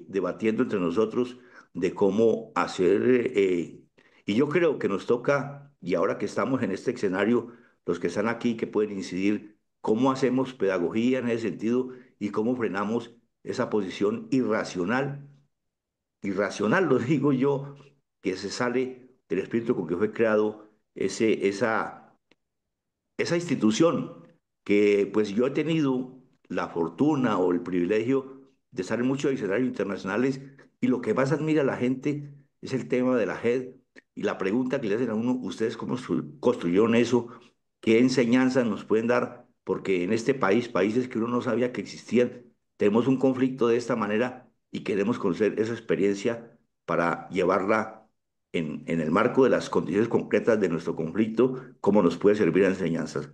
debatiendo entre nosotros de cómo hacer. Y yo creo que nos toca, y ahora que estamos en este escenario, los que están aquí que pueden incidir, cómo hacemos pedagogía en ese sentido y cómo frenamos esa posición irracional, lo digo yo, que se sale del espíritu con que fue creado esa institución, que pues yo he tenido la fortuna o el privilegio de estar en muchos escenarios internacionales y lo que más admira a la gente es el tema de la JED y la pregunta que le hacen a uno, ¿ustedes cómo construyeron eso? ¿Qué enseñanzas nos pueden dar? Porque en este país, países que uno no sabía que existían, tenemos un conflicto de esta manera y queremos conocer esa experiencia para llevarla en el marco de las condiciones concretas de nuestro conflicto, cómo nos puede servir a enseñanzas.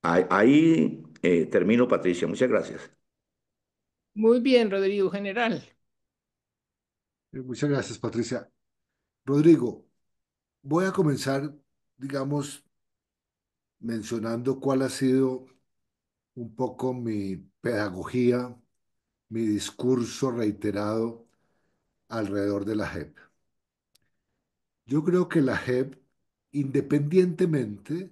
Ahí termino, Patricia. Muchas gracias. Muy bien, Rodrigo General. Muchas gracias, Patricia. Rodrigo, voy a comenzar, digamos, mencionando cuál ha sido un poco mi pedagogía, mi discurso reiterado alrededor de la JEP. Yo creo que la JEP, independientemente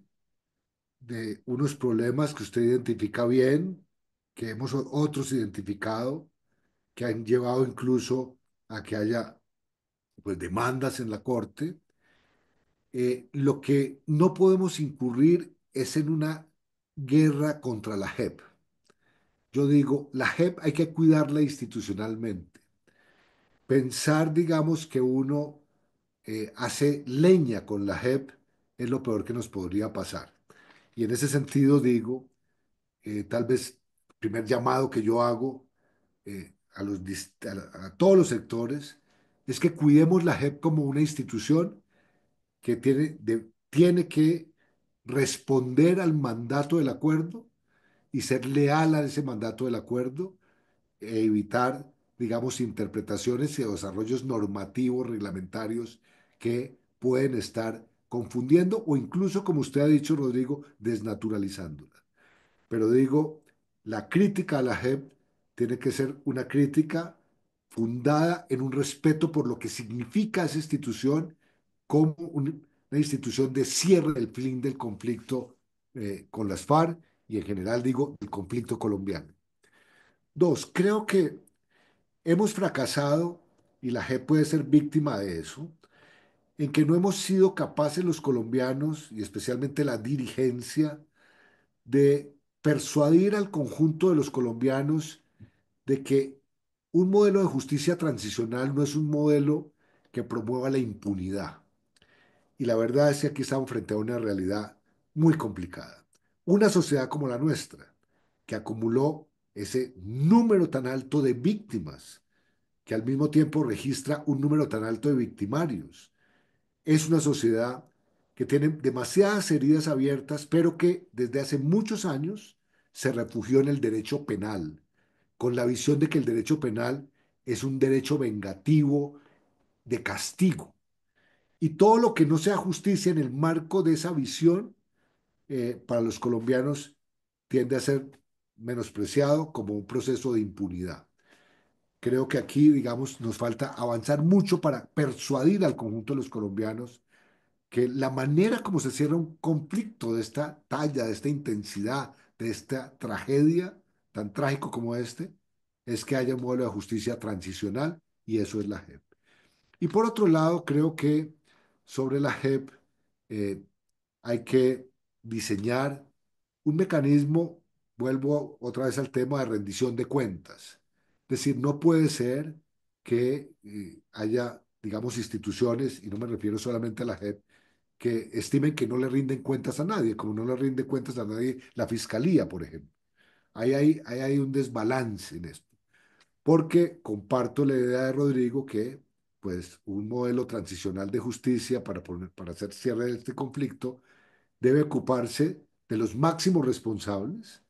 de unos problemas que usted identifica bien, que hemos otros identificado, que han llevado incluso a que haya pues demandas en la corte, lo que no podemos incurrir es en una guerra contra la JEP. Yo digo, la JEP hay que cuidarla institucionalmente. Pensar, digamos, que uno hace leña con la JEP es lo peor que nos podría pasar. Y en ese sentido digo, tal vez el primer llamado que yo hago a todos los sectores es que cuidemos la JEP como una institución que tiene que responder al mandato del acuerdo y ser leal a ese mandato del acuerdo e evitar, digamos, interpretaciones y desarrollos normativos, reglamentarios que pueden estar confundiendo o incluso, como usted ha dicho, Rodrigo, desnaturalizándola. Pero digo, la crítica a la JEP tiene que ser una crítica fundada en un respeto por lo que significa esa institución como una institución de cierre del fin del conflicto con las FARC y en general digo el conflicto colombiano. Dos, creo que hemos fracasado y la JEP puede ser víctima de eso, en que no hemos sido capaces los colombianos y especialmente la dirigencia de persuadir al conjunto de los colombianos de que un modelo de justicia transicional no es un modelo que promueva la impunidad. Y la verdad es que aquí estamos frente a una realidad muy complicada. Una sociedad como la nuestra, que acumuló ese número tan alto de víctimas, que al mismo tiempo registra un número tan alto de victimarios, es una sociedad que tiene demasiadas heridas abiertas, pero que desde hace muchos años se refugió en el derecho penal, con la visión de que el derecho penal es un derecho vengativo de castigo. Y todo lo que no sea justicia en el marco de esa visión, para los colombianos tiende a ser menospreciado como un proceso de impunidad. Creo que aquí, digamos, nos falta avanzar mucho para persuadir al conjunto de los colombianos que la manera como se cierra un conflicto de esta talla, de esta intensidad, de esta tragedia tan trágico como este, es que haya un modelo de justicia transicional y eso es la JEP. Y por otro lado, creo que sobre la JEP eh, hay que diseñar un mecanismo, vuelvo otra vez al tema de rendición de cuentas. Es decir, no puede ser que haya, digamos, instituciones, y no me refiero solamente a la JEP, que estimen que no le rinden cuentas a nadie, como no le rinde cuentas a nadie la fiscalía, por ejemplo. Ahí hay un desbalance en esto, porque comparto la idea de Rodrigo que pues un modelo transicional de justicia para hacer cierre de este conflicto debe ocuparse de los máximos responsables,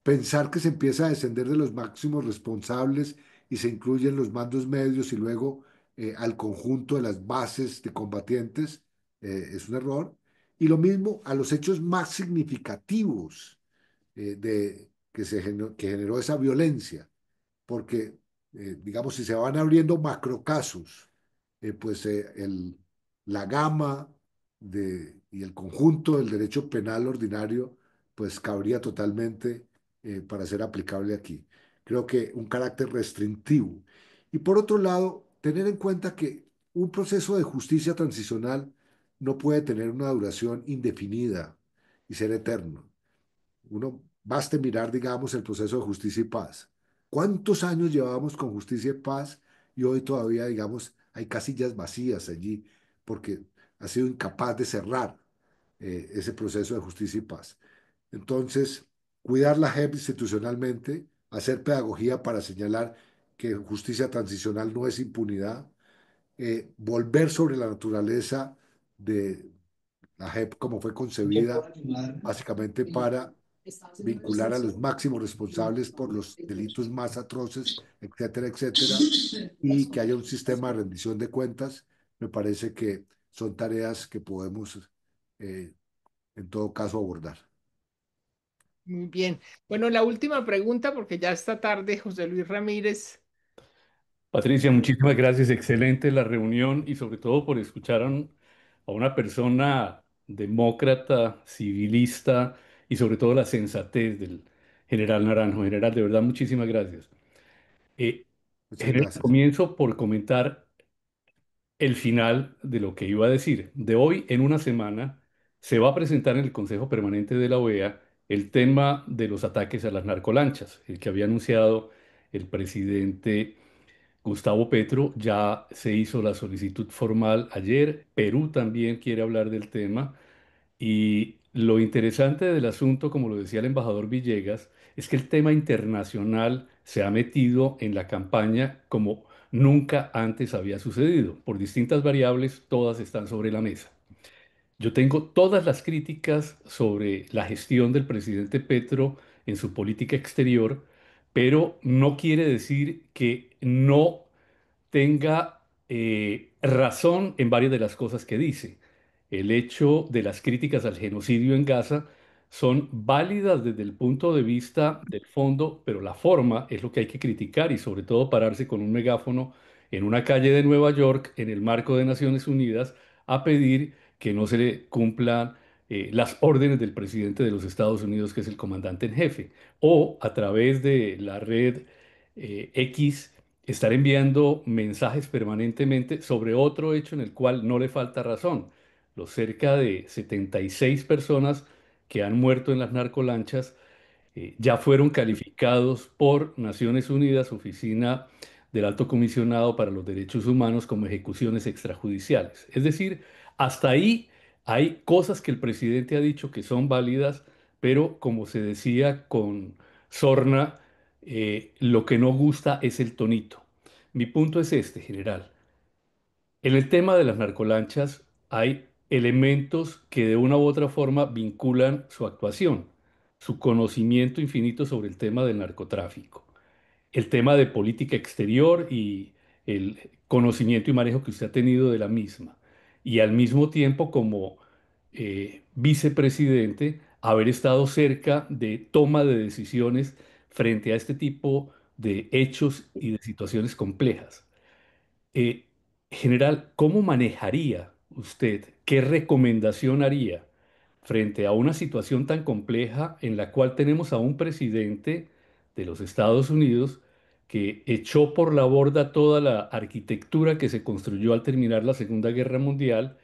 pensar que se empieza a descender de los máximos responsables y se incluyen los mandos medios y luego al conjunto de las bases de combatientes, es un error. Y lo mismo a los hechos más significativos que generó esa violencia porque, digamos, si se van abriendo macrocasos, pues la gama y el conjunto del derecho penal ordinario, pues cabría totalmente para ser aplicable aquí. Creo que un carácter restrictivo. Y por otro lado, tener en cuenta que un proceso de justicia transicional no puede tener una duración indefinida y ser eterno. Uno baste mirar, digamos, el proceso de justicia y paz. ¿Cuántos años llevábamos con justicia y paz y hoy todavía, digamos, hay casillas vacías allí porque ha sido incapaz de cerrar ese proceso de justicia y paz? Entonces, cuidar la JEP institucionalmente, hacer pedagogía para señalar que justicia transicional no es impunidad, volver sobre la naturaleza de la JEP como fue concebida, básicamente para vincular a los máximos responsables por los delitos más atroces, etcétera, etcétera, y que haya un sistema de rendición de cuentas, me parece que son tareas que podemos, eh, en todo caso, abordar. Muy bien. Bueno, la última pregunta, porque ya está tarde, José Luis Ramírez. Patricia, muchísimas gracias. Excelente la reunión y sobre todo por escuchar a una persona demócrata, civilista y sobre todo la sensatez del general Naranjo. General, de verdad, muchísimas gracias. Eh, Muchas General, gracias. comienzo por comentar el final de lo que iba a decir. De hoy en una semana se va a presentar en el Consejo Permanente de la OEA el tema de los ataques a las narcolanchas, el que había anunciado el presidente Gustavo Petro. Ya se hizo la solicitud formal ayer. Perú también quiere hablar del tema. Y lo interesante del asunto, como lo decía el embajador Villegas, es que el tema internacional se ha metido en la campaña como nunca antes había sucedido. Por distintas variables, todas están sobre la mesa. Yo tengo todas las críticas sobre la gestión del presidente Petro en su política exterior, pero no quiere decir que no tenga razón en varias de las cosas que dice. El hecho de las críticas al genocidio en Gaza son válidas desde el punto de vista del fondo, pero la forma es lo que hay que criticar y sobre todo pararse con un megáfono en una calle de Nueva York en el marco de Naciones Unidas a pedir que no se le cumplan las órdenes del presidente de los Estados Unidos, que es el comandante en jefe, o a través de la red X estar enviando mensajes permanentemente sobre otro hecho en el cual no le falta razón. Los cerca de 76 personas que han muerto en las narcolanchas ya fueron calificados por Naciones Unidas, Oficina del Alto Comisionado para los Derechos Humanos, como ejecuciones extrajudiciales. Es decir, hasta ahí hay cosas que el presidente ha dicho que son válidas, pero como se decía con sorna, lo que no gusta es el tonito. Mi punto es este, general. En el tema de las narcolanchas hay elementos que de una u otra forma vinculan su actuación, su conocimiento infinito sobre el tema del narcotráfico. el tema de política exterior y el conocimiento y manejo que usted ha tenido de la misma. Y al mismo tiempo, como vicepresidente, haber estado cerca de toma de decisiones frente a este tipo de hechos y de situaciones complejas. Eh, General, ¿cómo manejaría usted, qué recomendación haría frente a una situación tan compleja en la cual tenemos a un presidente de los Estados Unidos que echó por la borda toda la arquitectura que se construyó al terminar la Segunda Guerra Mundial,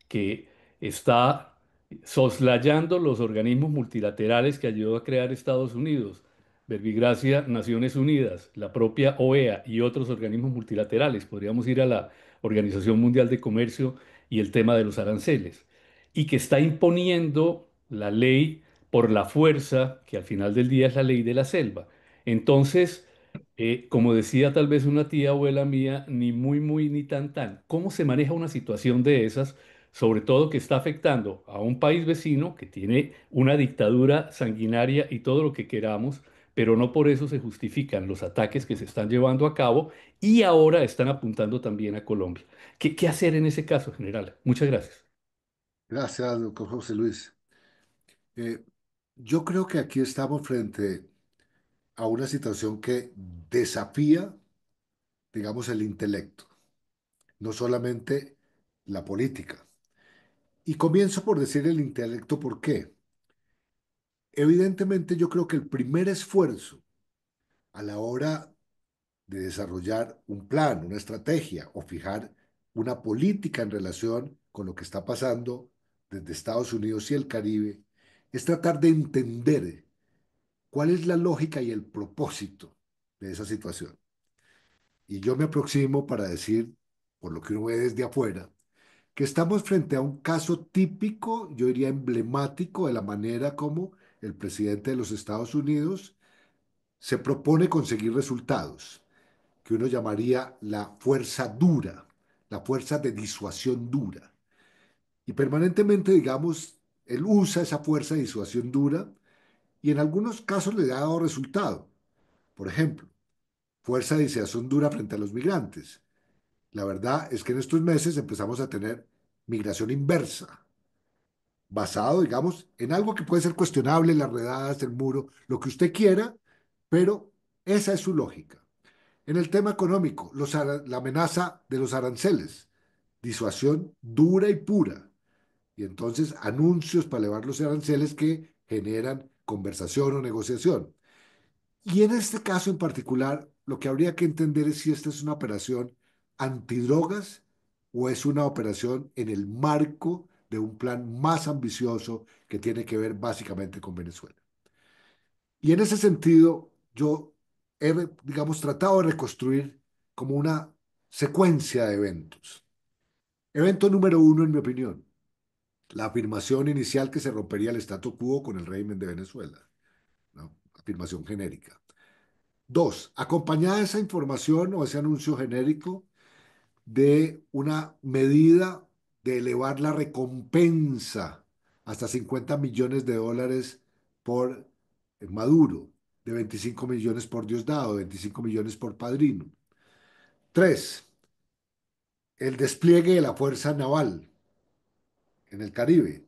que está soslayando los organismos multilaterales que ayudó a crear Estados Unidos, Verbigracia, Naciones Unidas, la propia OEA y otros organismos multilaterales? Podríamos ir a la Organización Mundial de Comercio y el tema de los aranceles, y que está imponiendo la ley por la fuerza, que al final del día es la ley de la selva. Entonces, como decía tal vez una tía abuela mía, ni muy, muy, ni tan, tan. ¿Cómo se maneja una situación de esas, sobre todo que está afectando a un país vecino que tiene una dictadura sanguinaria y todo lo que queramos, pero no por eso se justifican los ataques que se están llevando a cabo y ahora están apuntando también a Colombia? ¿Qué hacer en ese caso, general? Muchas gracias. Gracias, doctor José Luis. Eh, yo creo que aquí estamos frente a una situación que desafía, digamos, el intelecto, no solamente la política. Y comienzo por decir el intelecto, ¿por qué? Evidentemente, yo creo que el primer esfuerzo a la hora de desarrollar un plan, una estrategia o fijar una política en relación con lo que está pasando desde Estados Unidos y el Caribe es tratar de entender cuál es la lógica y el propósito de esa situación. Y yo me aproximo para decir, por lo que uno ve desde afuera, que estamos frente a un caso típico, yo diría emblemático, de la manera como el presidente de los Estados Unidos se propone conseguir resultados, que uno llamaría la fuerza dura, la fuerza de disuasión dura. Y permanentemente, digamos, él usa esa fuerza de disuasión dura y en algunos casos le ha dado resultado. Por ejemplo, fuerza de disuasión dura frente a los migrantes. La verdad es que en estos meses empezamos a tener migración inversa, basado, digamos, en algo que puede ser cuestionable, las redadas, el muro, lo que usted quiera, pero esa es su lógica. En el tema económico, la amenaza de los aranceles, disuasión dura y pura, y entonces anuncios para elevar los aranceles que generan conversación o negociación. Y en este caso en particular, lo que habría que entender es si esta es una operación antidrogas o es una operación en el marco de un plan más ambicioso que tiene que ver básicamente con Venezuela. Y en ese sentido, yo he, digamos, tratado de reconstruir como una secuencia de eventos. Evento número uno, en mi opinión, la afirmación inicial que se rompería el statu quo con el régimen de Venezuela, ¿no? Afirmación genérica. Dos, acompañada de esa información o ese anuncio genérico de una medida de elevar la recompensa hasta 50 millones de dólares por Maduro, de 25 millones por Diosdado, 25 millones por Padrino. Tres, el despliegue de la fuerza naval en el Caribe,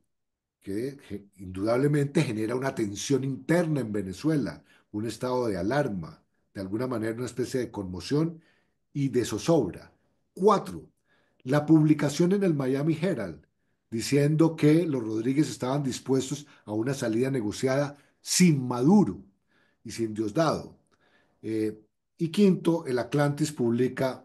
que indudablemente genera una tensión interna en Venezuela, un estado de alarma, de alguna manera una especie de conmoción y de zozobra. Cuatro, la publicación en el Miami Herald diciendo que los Rodríguez estaban dispuestos a una salida negociada sin Maduro y sin Diosdado. Eh, y quinto, el Atlantis publica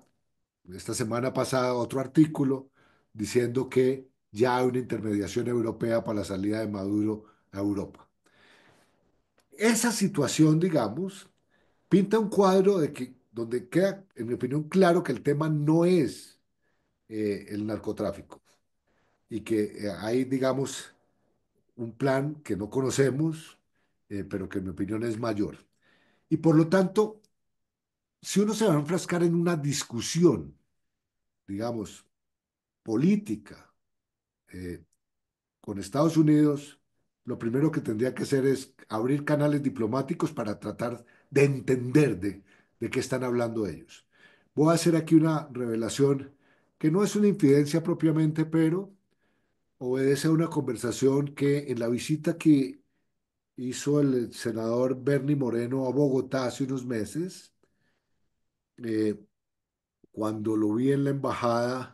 esta semana pasada otro artículo diciendo que ya hay una intermediación europea para la salida de Maduro a Europa. Esa situación, digamos, pinta un cuadro de que, donde queda, en mi opinión, claro que el tema no es el narcotráfico y que hay, digamos, un plan que no conocemos, pero que en mi opinión es mayor. Y por lo tanto, si uno se va a enfrascar en una discusión, digamos, política, eh, con Estados Unidos, lo primero que tendría que hacer es abrir canales diplomáticos para tratar de entender, de qué están hablando ellos. Voy a hacer aquí una revelación que no es una infidencia propiamente, pero obedece a una conversación que en la visita que hizo el senador Bernie Moreno a Bogotá hace unos meses, eh, cuando lo vi en la embajada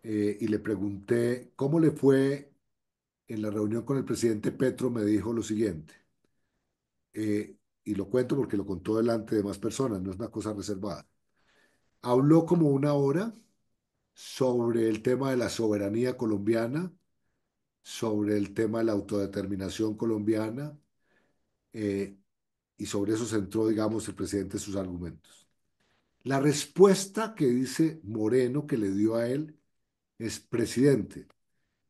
y le pregunté cómo le fue en la reunión con el presidente Petro, me dijo lo siguiente, y lo cuento porque lo contó delante de más personas, no es una cosa reservada. Habló como una hora sobre el tema de la soberanía colombiana, sobre el tema de la autodeterminación colombiana, eh, y sobre eso centró, digamos, el presidente sus argumentos. La respuesta que dice Moreno que le dio a él es: presidente,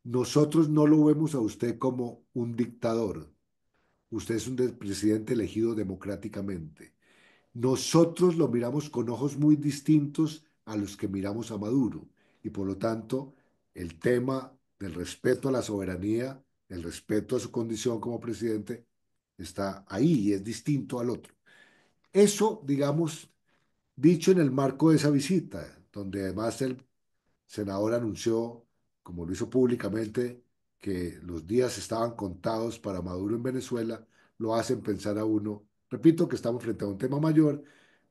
nosotros no lo vemos a usted como un dictador. Usted es un presidente elegido democráticamente. Nosotros lo miramos con ojos muy distintos a los que miramos a Maduro. Y por lo tanto, el tema del respeto a la soberanía, el respeto a su condición como presidente, está ahí y es distinto al otro. Eso, digamos, dicho en el marco de esa visita, donde además el senador anunció, como lo hizo públicamente, que los días estaban contados para Maduro en Venezuela, lo hacen pensar a uno, repito, que estamos frente a un tema mayor,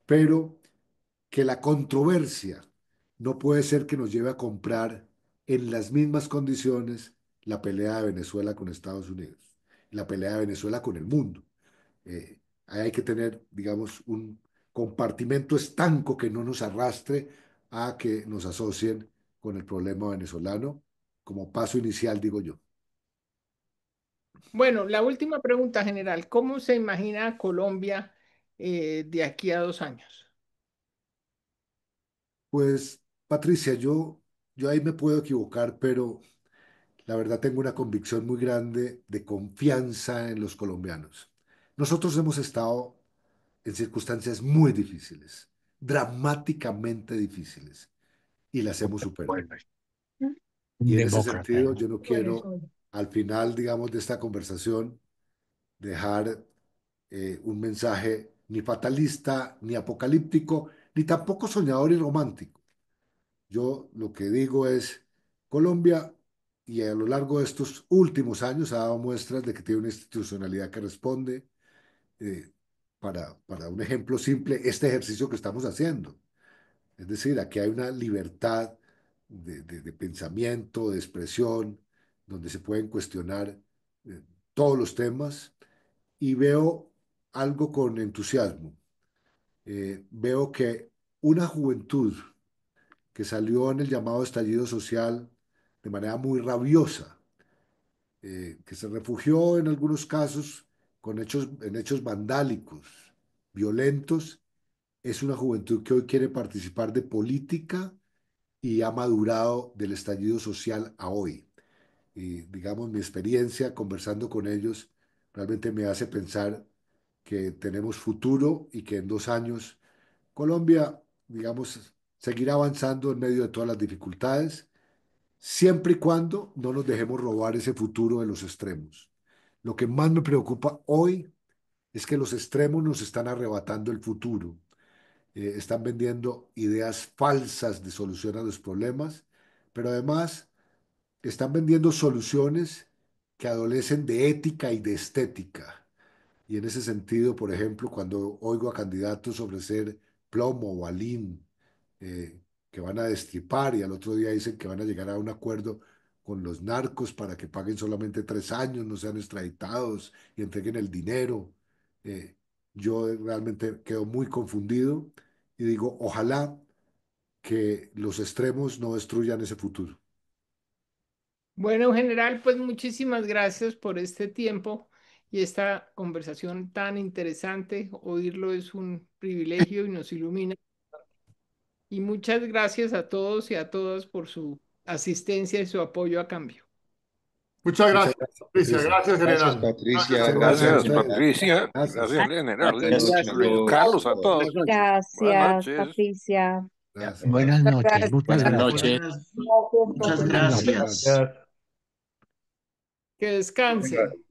pero que la controversia no puede ser que nos lleve a comprar en las mismas condiciones la pelea de Venezuela con Estados Unidos, la pelea de Venezuela con el mundo. Ahí hay que tener, digamos, un compartimento estanco que no nos arrastre a que nos asocien con el problema venezolano, como paso inicial, digo yo. Bueno, la última pregunta general, ¿cómo se imagina Colombia de aquí a 2 años? Pues, Patricia, yo ahí me puedo equivocar, pero la verdad tengo una convicción muy grande de confianza en los colombianos. Nosotros hemos estado en circunstancias muy difíciles, dramáticamente difíciles, y las hemos superado. Y en ese sentido, yo no quiero, al final, digamos, de esta conversación, dejar un mensaje ni fatalista, ni apocalíptico, ni tampoco soñador y romántico. Yo lo que digo es, Colombia, y a lo largo de estos últimos años ha dado muestras de que tiene una institucionalidad que responde. eh, para un ejemplo simple, este ejercicio que estamos haciendo. Es decir, aquí hay una libertad de pensamiento, de expresión, donde se pueden cuestionar eh, todos los temas, y veo algo con entusiasmo. Veo que una juventud que salió en el llamado estallido social de manera muy rabiosa, que se refugió en algunos casos en hechos vandálicos, violentos, es una juventud que hoy quiere participar de política y ha madurado del estallido social a hoy. Y digamos, mi experiencia conversando con ellos realmente me hace pensar que tenemos futuro y que en 2 años Colombia, digamos, seguirá avanzando en medio de todas las dificultades, siempre y cuando no nos dejemos robar ese futuro de los extremos. Lo que más me preocupa hoy es que los extremos nos están arrebatando el futuro. Están vendiendo ideas falsas de solución a los problemas, pero además están vendiendo soluciones que adolecen de ética y de estética. Y en ese sentido, por ejemplo, cuando oigo a candidatos ofrecer plomo o balín, eh, que van a destripar, y al otro día dicen que van a llegar a un acuerdo con los narcos para que paguen solamente 3 años, no sean extraditados y entreguen el dinero. eh, yo realmente quedo muy confundido y digo, ojalá que los extremos no destruyan ese futuro. Bueno, general, pues muchísimas gracias por este tiempo y esta conversación tan interesante. Oírlo es un privilegio y nos ilumina. Y muchas gracias a todos y a todas por su asistencia y su apoyo a cambio. Muchas Muchas gracias, gracias, Patricia. Patricia. Gracias, Gracias, general. Patricia. Gracias, Gracias a Gracias, General. ustedes. Patricia. Gracias. Gracias, general. Buenas Luis, noches Luis a Carlos, a todos. todos. Buenas noches. Buenas Gracias, noches. Patricia. Gracias. Buenas noches, Gracias. muchas Buenas gracias. noches. Gracias, Muchas Patricia. gracias. Que descanse.